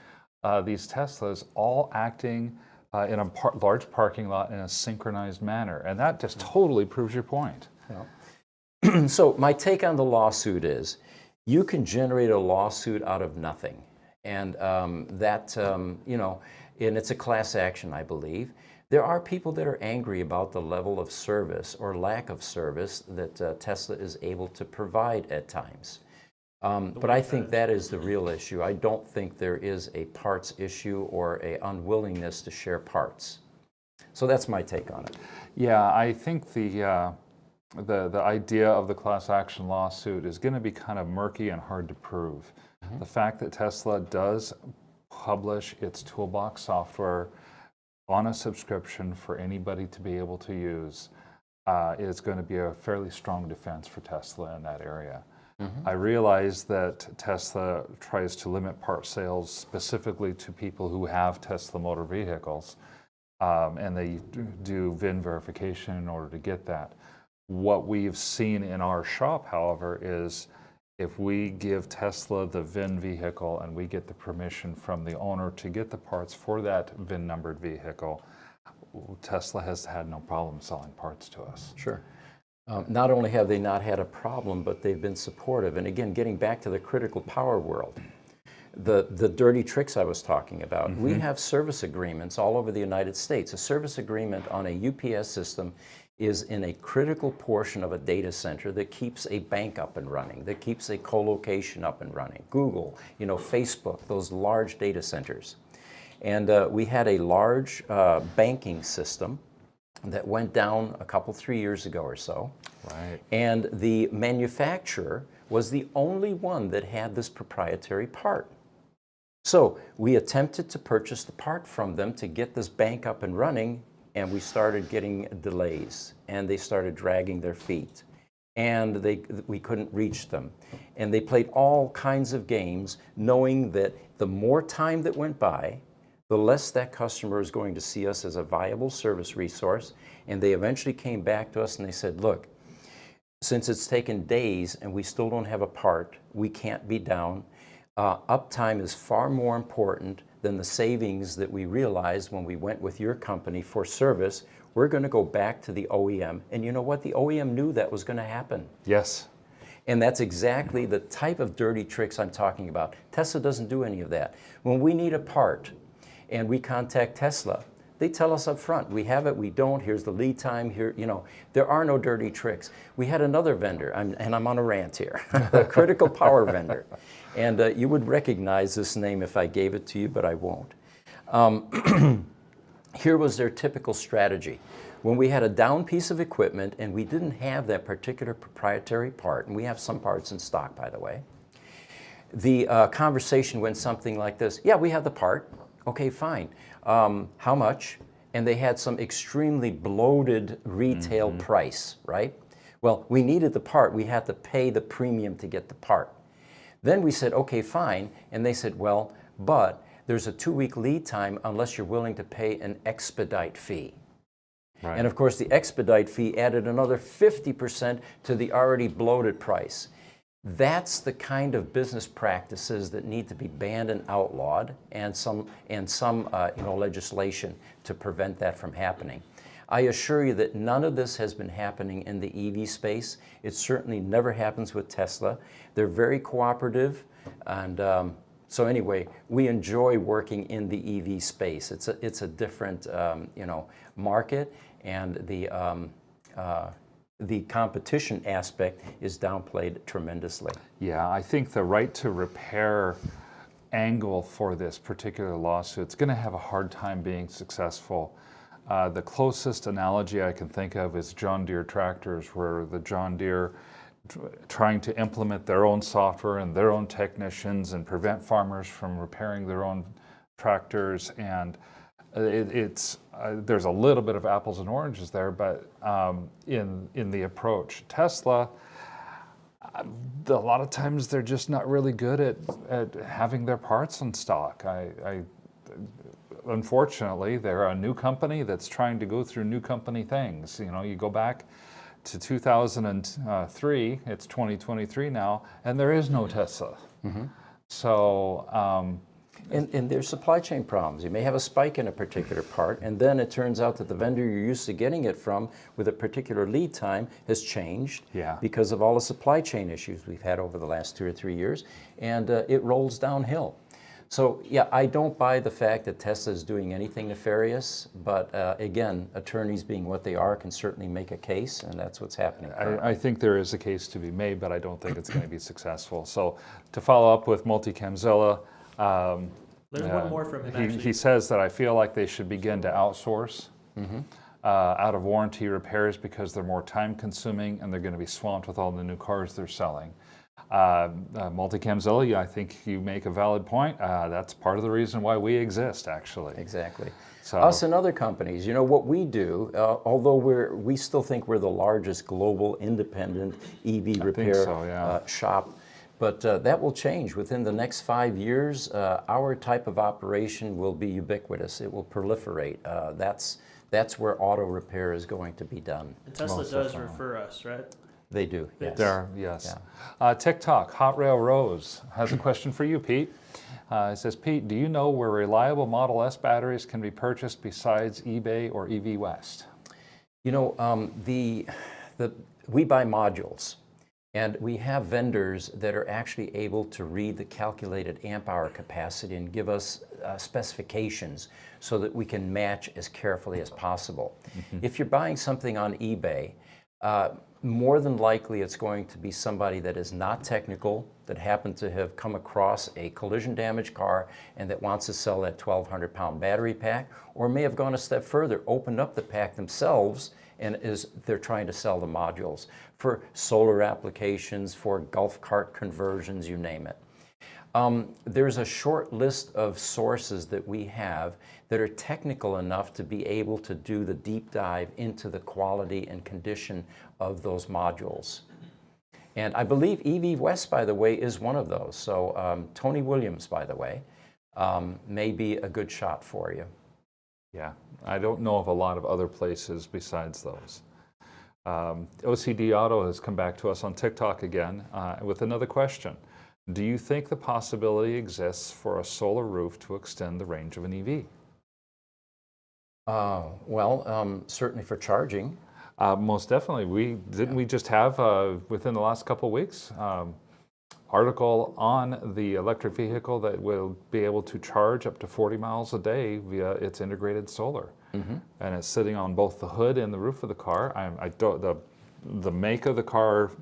these Teslas all acting in a large parking lot in a synchronized manner. And that just totally proves your point. Yeah. So my take on the lawsuit is, you can generate a lawsuit out of nothing. And you know, and it's a class action, I believe. There are people that are angry about the level of service or lack of service that Tesla is able to provide at times. But I think that is the real issue. I don't think there is a parts issue or an unwillingness to share parts. So that's my take on it. Yeah, I think the idea of the class action lawsuit is going to be kind of murky and hard to prove. The fact that Tesla does publish its toolbox software on a subscription for anybody to be able to use is going to be a fairly strong defense for Tesla in that area. I realize that Tesla tries to limit part sales specifically to people who have Tesla motor vehicles, and they do VIN verification in order to get that. What we've seen in our shop, however, is if we give Tesla the VIN vehicle and we get the permission from the owner to get the parts for that VIN numbered vehicle, Tesla has had no problem selling parts to us. Sure. Not only have they not had a problem, but they've been supportive. And again, getting back to the critical power world, the dirty tricks I was talking about, we have service agreements all over the United States. A service agreement on a UPS system is in a critical portion of a data center that keeps a bank up and running, that keeps a co-location up and running. Google, you know, Facebook, those large data centers. And we had a large banking system that went down a couple, 3 years ago or so. Right. And the manufacturer was the only one that had this proprietary part. So we attempted to purchase the part from them to get this bank up and running, and we started getting delays, and they started dragging their feet, and we couldn't reach them. And they played all kinds of games, knowing that the more time that went by, the less that customer is going to see us as a viable service resource. And they eventually came back to us and they said, look, since it's taken days and we still don't have a part, we can't be down. Uptime is far more important than the savings that we realized when we went with your company for service. We're going to go back to the OEM. And you know what? The OEM knew that was going to happen. Yes. And that's exactly the type of dirty tricks I'm talking about. Tesla doesn't do any of that. When we need a part, and we contact Tesla. They tell us up front, we have it, we don't, here's the lead time, here, you know, there are no dirty tricks. We had another vendor, and I'm on a rant here, a critical power vendor. And you would recognize this name if I gave it to you, but I won't. Here was their typical strategy. When we had a down piece of equipment and we didn't have that particular proprietary part, and we have some parts in stock, by the way, the conversation went something like this. Yeah, we have the part. Okay, fine. How much? And they had some extremely bloated retail price, right? Well, we needed the part. We had to pay the premium to get the part. Then we said, okay, fine. And they said, well, but there's a 2-week lead time unless you're willing to pay an expedite fee. Right. And of course, the expedite fee added another 50% to the already bloated price. That's the kind of business practices that need to be banned and outlawed, and some legislation to prevent that from happening. I assure you that none of this has been happening in the EV space. It certainly never happens with Tesla. They're very cooperative, and so anyway, we enjoy working in the EV space. It's a different market, and the competition aspect is downplayed tremendously. Yeah, I think the right to repair angle for this particular lawsuit is going to have a hard time being successful. The closest analogy I can think of is John Deere tractors, where the John Deere trying to implement their own software and their own technicians and prevent farmers from repairing their own tractors, and there's a little bit of apples and oranges there, but in the approach. Tesla, a lot of times they're just not really good at having their parts in stock. Unfortunately, they're a new company that's trying to go through new company things. You know, you go back to 2003, it's 2023 now, and there is no Tesla. So, and there's supply chain problems. You may have a spike in a particular part, and then it turns out that the vendor you're used to getting it from with a particular lead time has changed because of all the supply chain issues we've had over the last 2 or 3 years, and it rolls downhill. So yeah, I don't buy the fact that Tesla is doing anything nefarious, but again, attorneys being what they are can certainly make a case, and that's what's happening. I think there is a case to be made, but I don't think it's going to be successful. So to follow up with Multicamzilla, there's one more from him, actually. He says that I feel like they should begin to outsource out of warranty repairs because they're more time consuming and they're going to be swamped with all the new cars they're selling. Multicamzilla, I think you make a valid point. That's part of the reason why we exist, actually. Exactly. So, us and other companies, you know, what we do, although we still think we're the largest global independent EV repair shop, but that will change. Within the next 5 years, our type of operation will be ubiquitous. It will proliferate. That's where auto repair is going to be done. And Tesla does refer us, right? They do, yes. Yes. Yeah. TikTok, Hot Rail Rose has a question for you, Pete. It says, Pete, do you know where reliable Model S batteries can be purchased besides eBay or EV West? You know, we buy modules, and we have vendors that are actually able to read the calculated amp hour capacity and give us specifications so that we can match as carefully as possible. If you're buying something on eBay, more than likely it's going to be somebody that is not technical, that happened to have come across a collision damaged car and that wants to sell that 1,200-pound battery pack, or may have gone a step further, opened up the pack themselves, and they're trying to sell the modules for solar applications, for golf cart conversions, you name it. There's a short list of sources that we have that are technical enough to be able to do the deep dive into the quality and condition of those modules. And I believe EV West, by the way, is one of those. So Tony Williams, by the way, may be a good shot for you. Yeah, I don't know of a lot of other places besides those. OCD Auto has come back to us on TikTok again with another question. Do you think the possibility exists for a solar roof to extend the range of an EV? Certainly for charging. Most definitely. We just have within the last couple of weeks article on the electric vehicle that will be able to charge up to 40 miles a day via its integrated solar. And it's sitting on both the hood and the roof of the car. I don't, the make of the car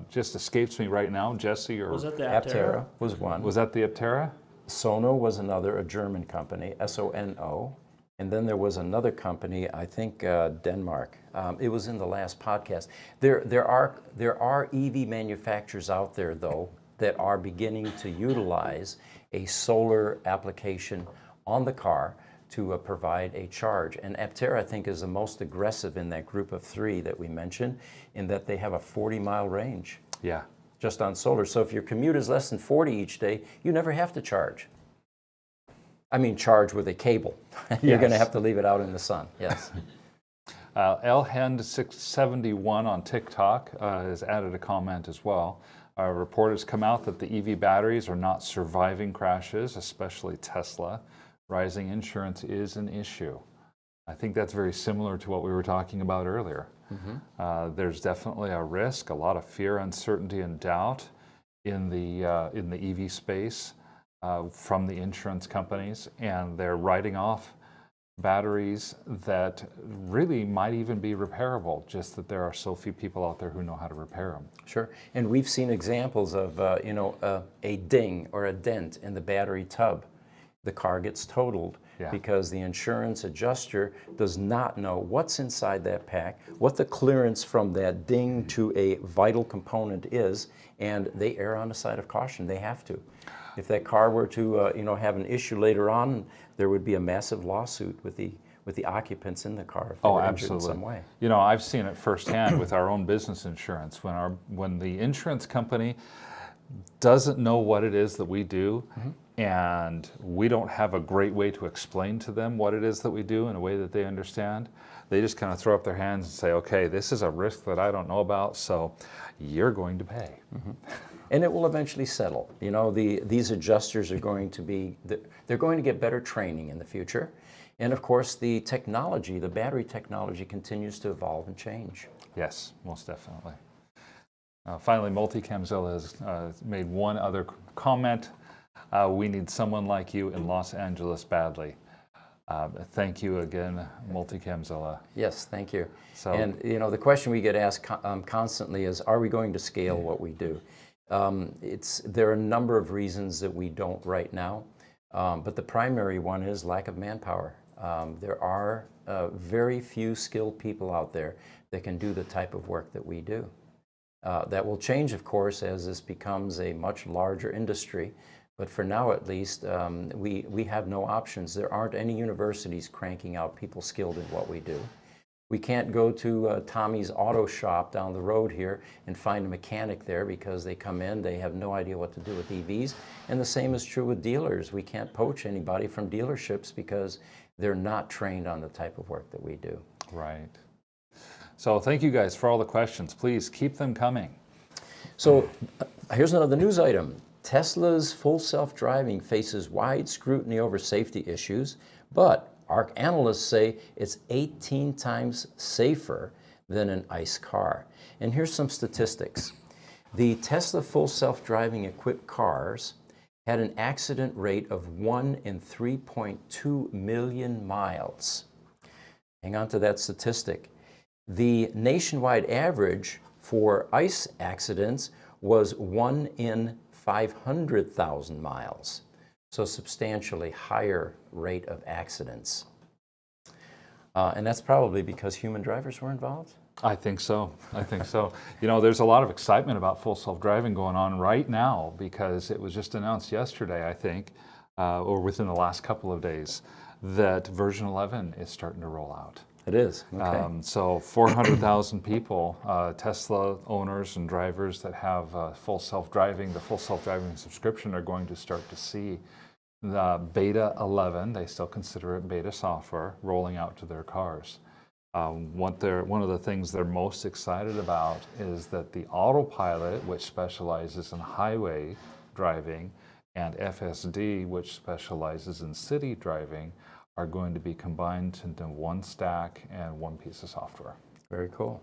just escapes me right now. Jesse, or Was that the Aptera was one. was that the Aptera? Sono was another, a German company, Sono. And then there was another company, I think Denmark. It was in the last podcast. There are EV manufacturers out there, though, that are beginning to utilize a solar application on the car to provide a charge. And Aptera, I think, is the most aggressive in that group of three that we mentioned, in that they have a 40-mile range. Yeah. Just on solar. So if your commute is less than 40 each day, you never have to charge. I mean, charge with a cable. You're going to have to leave it out in the sun. Yes. Lhend671 on TikTok has added a comment as well. A report has come out that the EV batteries are not surviving crashes, especially Tesla. Rising insurance is an issue. I think that's very similar to what we were talking about earlier. There's definitely a risk, a lot of fear, uncertainty, and doubt in the EV space from the insurance companies, and they're writing off batteries that really might even be repairable, just that there are so few people out there who know how to repair them. Sure. And we've seen examples of, a ding or a dent in the battery tub. The car gets totaled because the insurance adjuster does not know what's inside that pack, what the clearance from that ding to a vital component is, and they err on the side of caution. They have to. If that car were to have an issue later on, there would be a massive lawsuit with the occupants in the car if they were injured in some way. You know, I've seen it firsthand with our own business insurance. When the insurance company doesn't know what it is that we do, and we don't have a great way to explain to them what it is that we do in a way that they understand, they just kind of throw up their hands and say, okay, this is a risk that I don't know about, so you're going to pay. And it will eventually settle. You know, these adjusters are going to be, they're going to get better training in the future. And of course, the technology, the battery technology, continues to evolve and change. Yes, most definitely. Finally, Multicamzilla has made one other comment. We need someone like you in Los Angeles badly. Thank you again, Multicamzilla. Yes, thank you. So, and the question we get asked constantly is, are we going to scale what we do? There are a number of reasons that we don't right now, but the primary one is lack of manpower. There are very few skilled people out there that can do the type of work that we do. That will change, of course, as this becomes a much larger industry. But for now, at least, we have no options. There aren't any universities cranking out people skilled in what we do. We can't go to Tommy's auto shop down the road here and find a mechanic there because they come in, they have no idea what to do with EVs. And the same is true with dealers. We can't poach anybody from dealerships because they're not trained on the type of work that we do. right. So thank you guys for all the questions. Please keep them coming. So here's another news item. Tesla's full self-driving faces wide scrutiny over safety issues, but our analysts say it's 18 times safer than an ICE car. And here's some statistics. The Tesla full self-driving equipped cars had an accident rate of 1 in 3.2 million miles. Hang on to that statistic. The nationwide average for ICE accidents was 1 in 500,000 miles. So substantially higher rate of accidents. And that's probably because human drivers were involved? I think so. I think so. You know, there's a lot of excitement about full self-driving going on right now because it was just announced yesterday, I think, or within the last couple of days, that version 11 is starting to roll out. It is. Okay. So 400,000 people, Tesla owners and drivers that have full self-driving, the full self-driving subscription are going to start to see the beta 11, they still consider it beta software, rolling out to their cars. One of the things they're most excited about is that the autopilot, which specializes in highway driving, and FSD, which specializes in city driving, are going to be combined into one stack and one piece of software. Very cool.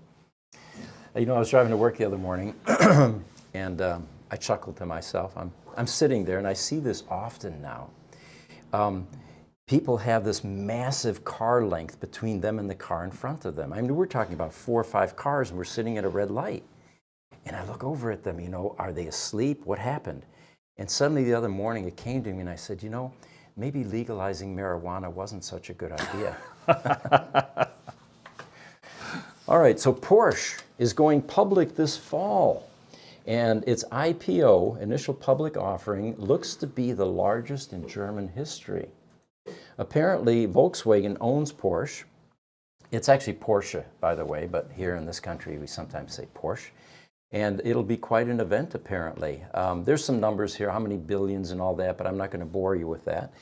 You know, I was driving to work the other morning, and I chuckled to myself. I'm sitting there, and I see this often now. People have this massive car length between them and the car in front of them. I mean, we're talking about 4 or 5 cars, and we're sitting at a red light. And I look over at them, are they asleep? What happened? And suddenly the other morning it came to me, and I said, maybe legalizing marijuana wasn't such a good idea. All right, so Porsche is going public this fall. And its IPO, initial public offering, looks to be the largest in German history. Apparently, Volkswagen owns Porsche. It's actually Porsche, by the way, but here in this country we sometimes say Porsche. And it'll be quite an event, apparently. There's some numbers here, how many billions and all that, but I'm not going to bore you with that.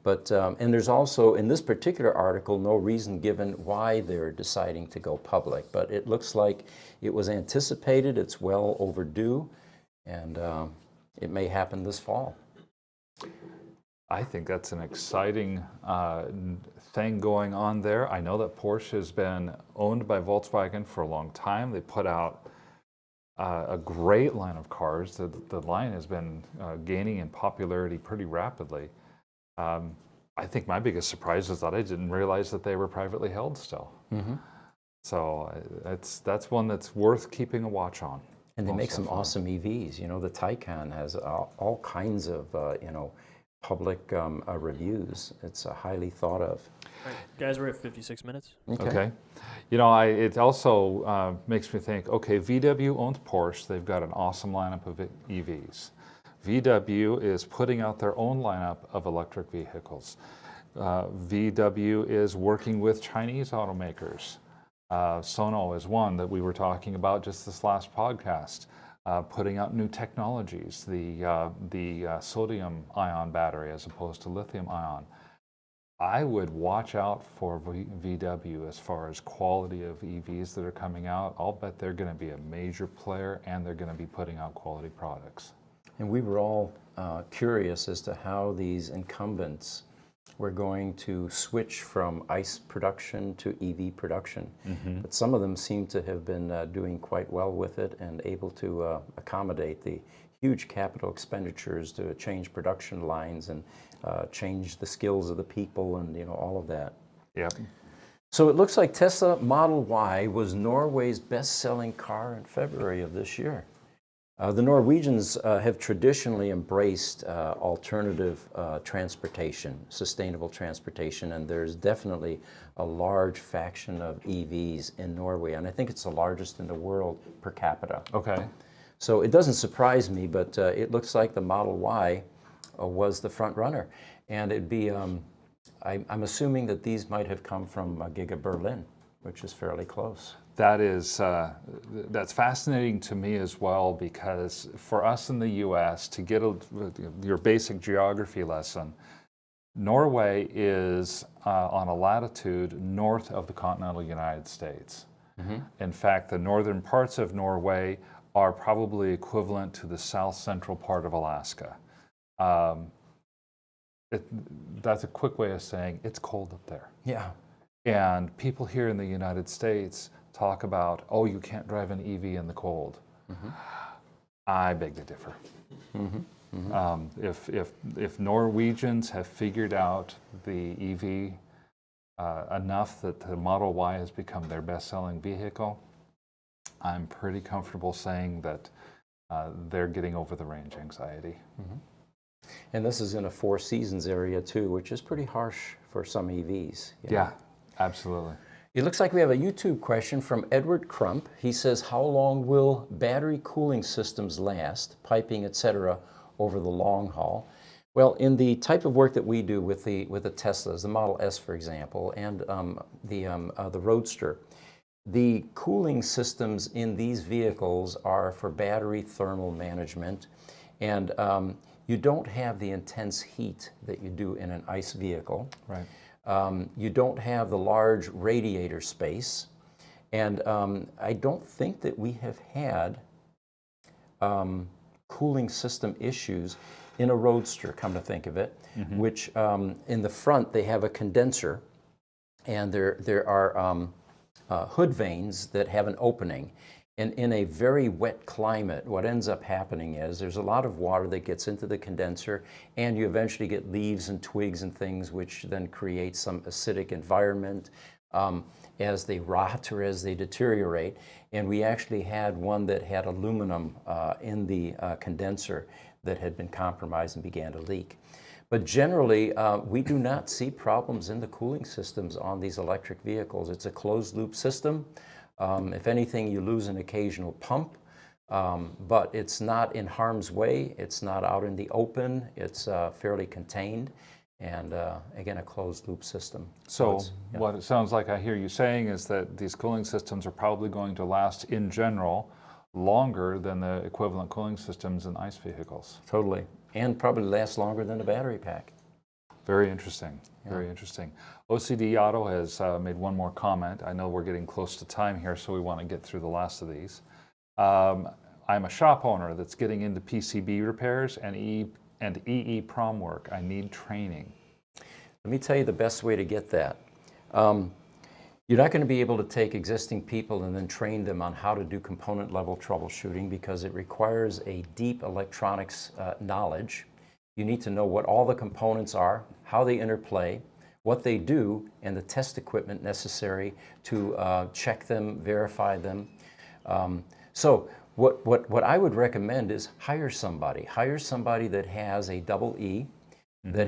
But, and there's also, in this particular article, no reason given why they're deciding to go public. But it looks like it was anticipated, it's well overdue, and it may happen this fall. I think that's an exciting thing going on there. I know that Porsche has been owned by Volkswagen for a long time. They put out a great line of cars. The line has been gaining in popularity pretty rapidly. I think my biggest surprise is that I didn't realize that they were privately held still. Mm-hmm. So that's one that's worth keeping a watch on. And they make some awesome EVs. The Taycan has all kinds of, public reviews. It's highly thought of. All right, guys, we're at 56 minutes. Okay. It also makes me think, okay, VW owns Porsche. They've got an awesome lineup of EVs. VW is putting out their own lineup of electric vehicles. VW is working with Chinese automakers. Sono is one that we were talking about just this last podcast, putting out new technologies, the sodium-ion battery as opposed to lithium-ion. I would watch out for VW as far as quality of EVs that are coming out. I'll bet they're going to be a major player, and they're going to be putting out quality products. And we were all curious as to how these incumbents were going to switch from ICE production to EV production. Mm-hmm. But some of them seem to have been doing quite well with it and able to accommodate the huge capital expenditures to change production lines and change the skills of the people and all of that. Yep. So it looks like Tesla Model Y was Norway's best-selling car in February of this year. The Norwegians have traditionally embraced alternative transportation, sustainable transportation, and there's definitely a large faction of EVs in Norway, and I think it's the largest in the world per capita. Okay. So it doesn't surprise me, but it looks like the Model Y was the front runner, and it'd be, I'm assuming that these might have come from Giga Berlin, which is fairly close. That is, that's fascinating to me as well, because for us in the U.S., to get your basic geography lesson, Norway is on a latitude north of the continental United States. Mm-hmm. In fact, the northern parts of Norway are probably equivalent to the south central part of Alaska. That's a quick way of saying it's cold up there. Yeah. And people here in the United States talk about, oh, you can't drive an EV in the cold. Mm-hmm. I beg to differ. Mm-hmm. Mm-hmm. If Norwegians have figured out the EV enough that the Model Y has become their best-selling vehicle, I'm pretty comfortable saying that they're getting over the range anxiety. Mm-hmm. And this is in a Four Seasons area too, which is pretty harsh for some EVs. Yeah, absolutely. It looks like we have a YouTube question from Edward Crump. He says, how long will battery cooling systems last, piping, etc., over the long haul? Well, in the type of work that we do with the Teslas, the Model S, for example, and the Roadster, the cooling systems in these vehicles are for battery thermal management, and you don't have the intense heat that you do in an ICE vehicle. Right. You don't have the large radiator space, and I don't think that we have had cooling system issues in a Roadster, come to think of it, mm-hmm. which in the front they have a condenser, and there are hood vanes that have an opening, And in a very wet climate, what ends up happening is there's a lot of water that gets into the condenser, and you eventually get leaves and twigs and things, which then create some acidic environment as they rot or as they deteriorate. And we actually had one that had aluminum in the condenser that had been compromised and began to leak. But generally, we do not see problems in the cooling systems on these electric vehicles. It's a closed loop system. If anything, you lose an occasional pump, but it's not in harm's way. It's not out in the open. It's fairly contained, and again, a closed loop system. So what it sounds like I hear you saying is that these cooling systems are probably going to last, in general, longer than the equivalent cooling systems in ICE vehicles. Totally, and probably last longer than a battery pack. Very interesting. Very interesting. OCD Auto has made one more comment. I know we're getting close to time here, so we want to get through the last of these. I'm a shop owner that's getting into PCB repairs and EEPROM work. I need training. Let me tell you the best way to get that. You're not going to be able to take existing people and then train them on how to do component level troubleshooting because it requires a deep electronics knowledge. You need to know what all the components are, how they interplay, what they do, and the test equipment necessary to check them, verify them. So what I would recommend is hire somebody. Hire somebody that has a double E, that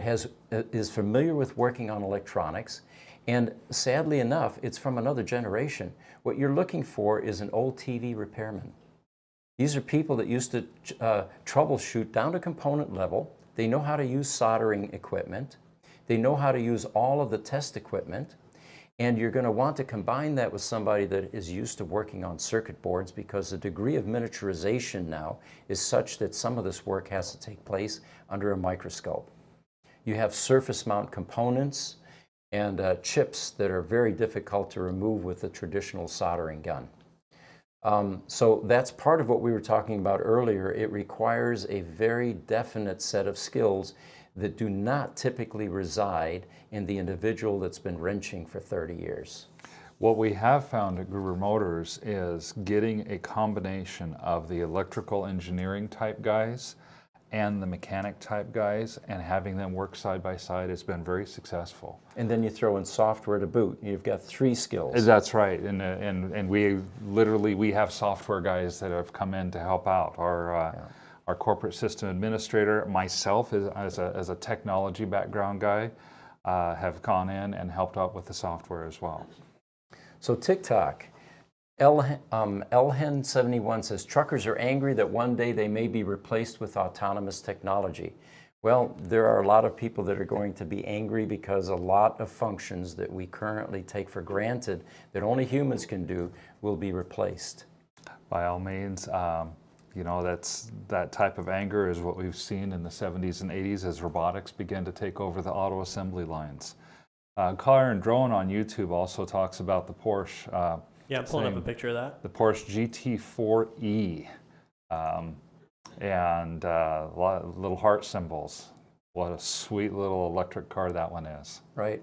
is familiar with working on electronics, and sadly enough, it's from another generation. What you're looking for is an old TV repairman. These are people that used to troubleshoot down to component level. They know how to use soldering equipment. They know how to use all of the test equipment. And you're going to want to combine that with somebody that is used to working on circuit boards because the degree of miniaturization now is such that some of this work has to take place under a microscope. You have surface mount components and chips that are very difficult to remove with the traditional soldering gun. So that's part of what we were talking about earlier. It requires a very definite set of skills that do not typically reside in the individual that's been wrenching for 30 years. What we have found at Gruber Motors is getting a combination of the electrical engineering type guys and the mechanic type guys and having them work side by side has been very successful. And then you throw in software to boot. You've got 3 skills. That's right, and we literally have software guys that have come in to help out. Our corporate system administrator, myself as a technology background guy, have gone in and helped out with the software as well. So TikTok, Elhen71 says, truckers are angry that one day they may be replaced with autonomous technology. Well, there are a lot of people that are going to be angry because a lot of functions that we currently take for granted that only humans can do will be replaced. By all means, you know, that type of anger is what we've seen in the 70s and 80s as robotics began to take over the auto assembly lines. Car and Drone on YouTube also talks about the Porsche. Yeah, I'm pulling up a picture of that. The Porsche GT4E, and little heart symbols. What a sweet little electric car that one is. Right.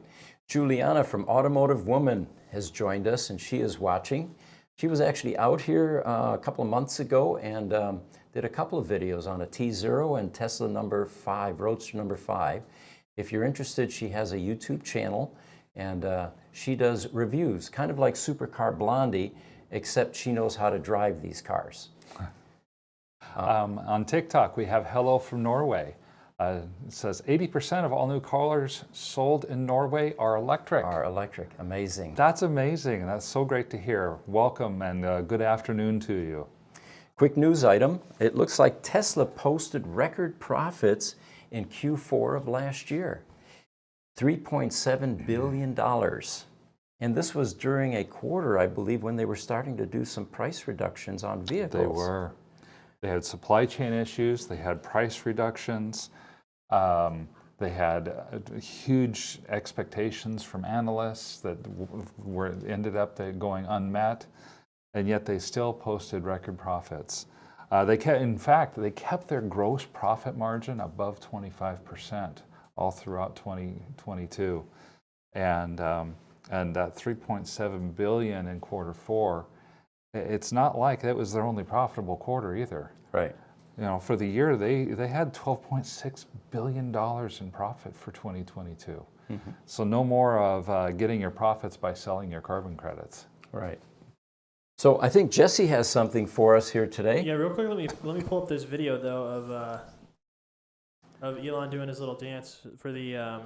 Juliana from Automotive Woman has joined us, and she is watching. She was actually out here a couple of months ago and did a couple of videos on a T0 and Tesla number 5, Roadster number 5. If you're interested, she has a YouTube channel, and she does reviews, kind of like Supercar Blondie, except she knows how to drive these cars. On TikTok, we have Hello from Norway. It says 80% of all new cars sold in Norway are electric. Are electric. Amazing. That's amazing. That's so great to hear. Welcome and good afternoon to you. Quick news item. It looks like Tesla posted record profits in Q4 of last year. $3.7 billion. And this was during a quarter, I believe, when they were starting to do some price reductions on vehicles. They were. They had supply chain issues. They had price reductions. They had huge expectations from analysts that ended up going unmet, and yet they still posted record profits. In fact, they kept their gross profit margin above 25% all throughout 2022, and that 3.7 billion in quarter 4 It's not like it was their only profitable quarter either. Right. You know, for the year, they had $12.6 billion in profit for 2022. So no more of getting your profits by selling your carbon credits. Right. So I think Jesse has something for us here today. Yeah, real quick, let me pull up this video though of Elon doing his little dance for the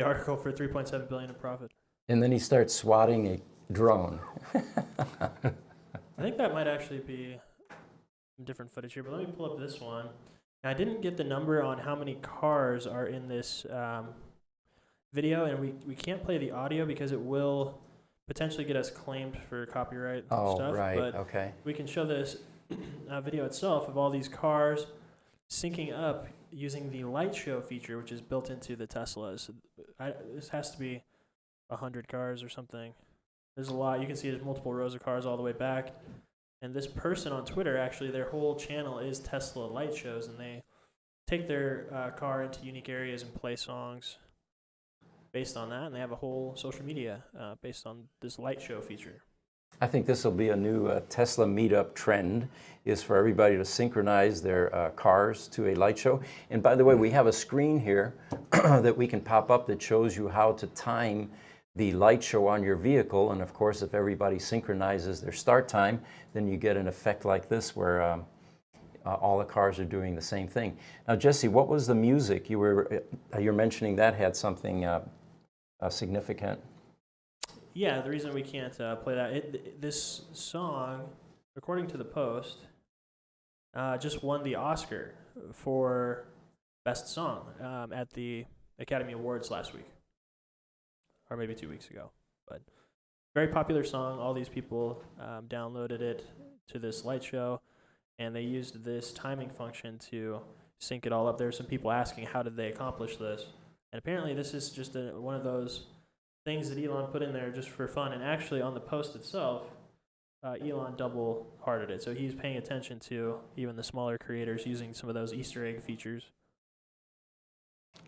article for 3.7 billion in profit. And then he starts swatting a drone. I think that might actually be different footage here, but let me pull up this one. Now, I didn't get the number on how many cars are in this video, and we can't play the audio because it will potentially get us claimed for copyright stuff. Oh, right. But Okay. we can show this video itself of all these cars syncing up using the light show feature, which is built into the Teslas. This has to be 100 cars or something. There's a lot. You can see there's multiple rows of cars all the way back. And this person on Twitter, actually, their whole channel is Tesla light shows, and they take their car into unique areas and play songs based on that. And they have a whole social media based on this light show feature. I think this will be a new Tesla meetup trend, is for everybody to synchronize their cars to a light show. And by the way, we have a screen here that we can pop up that shows you how to time the light show on your vehicle. And of course, if everybody synchronizes their start time, then you get an effect like this where all the cars are doing the same thing. Now, Jesse, what was the music? You're mentioning that had something significant. Yeah, the reason we can't play that, this song, according to the Post, just won the Oscar for Best Song at the Academy Awards last week, or maybe 2 weeks ago. But very popular song. All these people downloaded it to this light show, and they used this timing function to sync it all up. There were some people asking, how did they accomplish this? And apparently this is just one of those things that Elon put in there just for fun. And actually on the Post itself, Elon double-hearted it. So he's paying attention to even the smaller creators using some of those Easter egg features.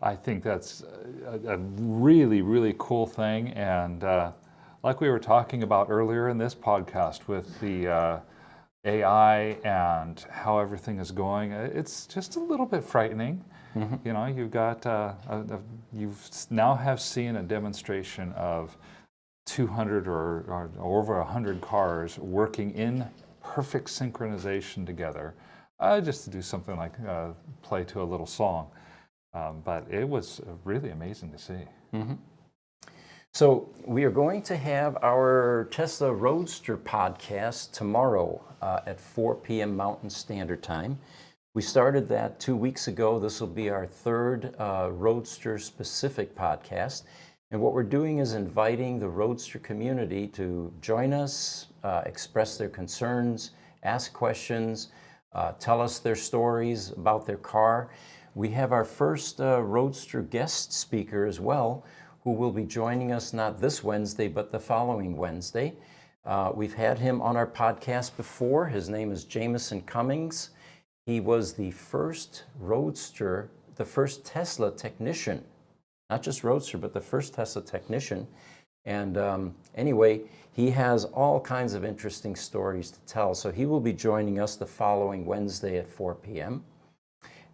I think that's a really, really cool thing. And like we were talking about earlier in this podcast with the AI and how everything is going, it's just a little bit frightening. You know, you've got, you've now have seen a demonstration of 200 or over 100 cars working in perfect synchronization together, just to do something like play to a little song. But it was really amazing to see. So we are going to have our Tesla Roadster podcast tomorrow at 4 p.m. Mountain Standard Time. We started that 2 weeks ago. This will be our third Roadster-specific podcast. And what we're doing is inviting the Roadster community to join us, express their concerns, ask questions, tell us their stories about their car. We have our first Roadster guest speaker as well, who will be joining us not this Wednesday, but the following Wednesday. We've had him on our podcast before. His name is Jameson Cummings. He was the first Roadster, the first Tesla technician, not just Roadster, but the first Tesla technician. And anyway, he has all kinds of interesting stories to tell. So he will be joining us the following Wednesday at 4 p.m.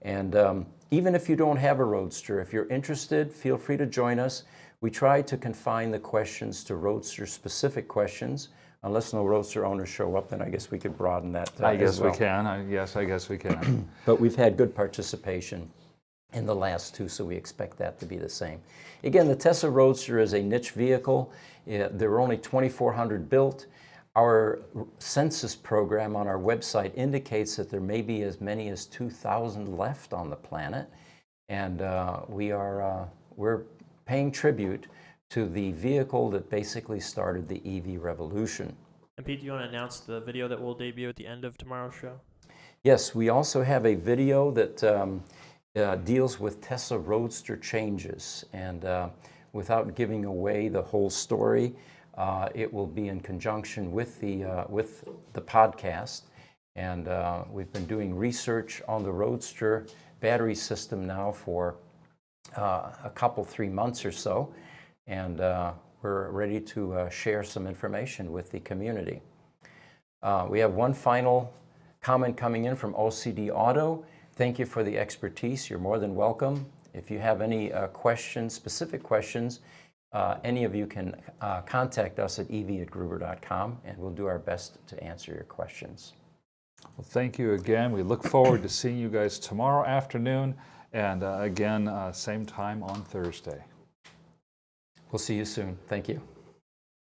And even if you don't have a Roadster, if you're interested, feel free to join us. We try to confine the questions to Roadster-specific questions. Unless no Roadster owners show up, then I guess we could broaden that I guess as well. we can. Yes, I guess we can. But we've had good participation in the last two, so we expect that to be the same. Again, the Tesla Roadster is a niche vehicle. There are only 2,400 built. Our census program on our website indicates that there may be as many as 2,000 left on the planet. And we're paying tribute to the vehicle that basically started the EV revolution. And Pete, do you want to announce the video that will debut at the end of tomorrow's show? Yes, we also have a video that deals with Tesla Roadster changes. And without giving away the whole story, it will be in conjunction with the podcast. And we've been doing research on the Roadster battery system now for a couple, 3 months or so. And we're ready to share some information with the community. We have one final comment coming in from OCD Auto. Thank you for the expertise. You're more than welcome. If you have any questions, specific questions, any of you can contact us at ev@gruber.com, and we'll do our best to answer your questions. Well, thank you again. We look forward to seeing you guys tomorrow afternoon, and again, same time on Thursday. We'll see you soon. Thank you.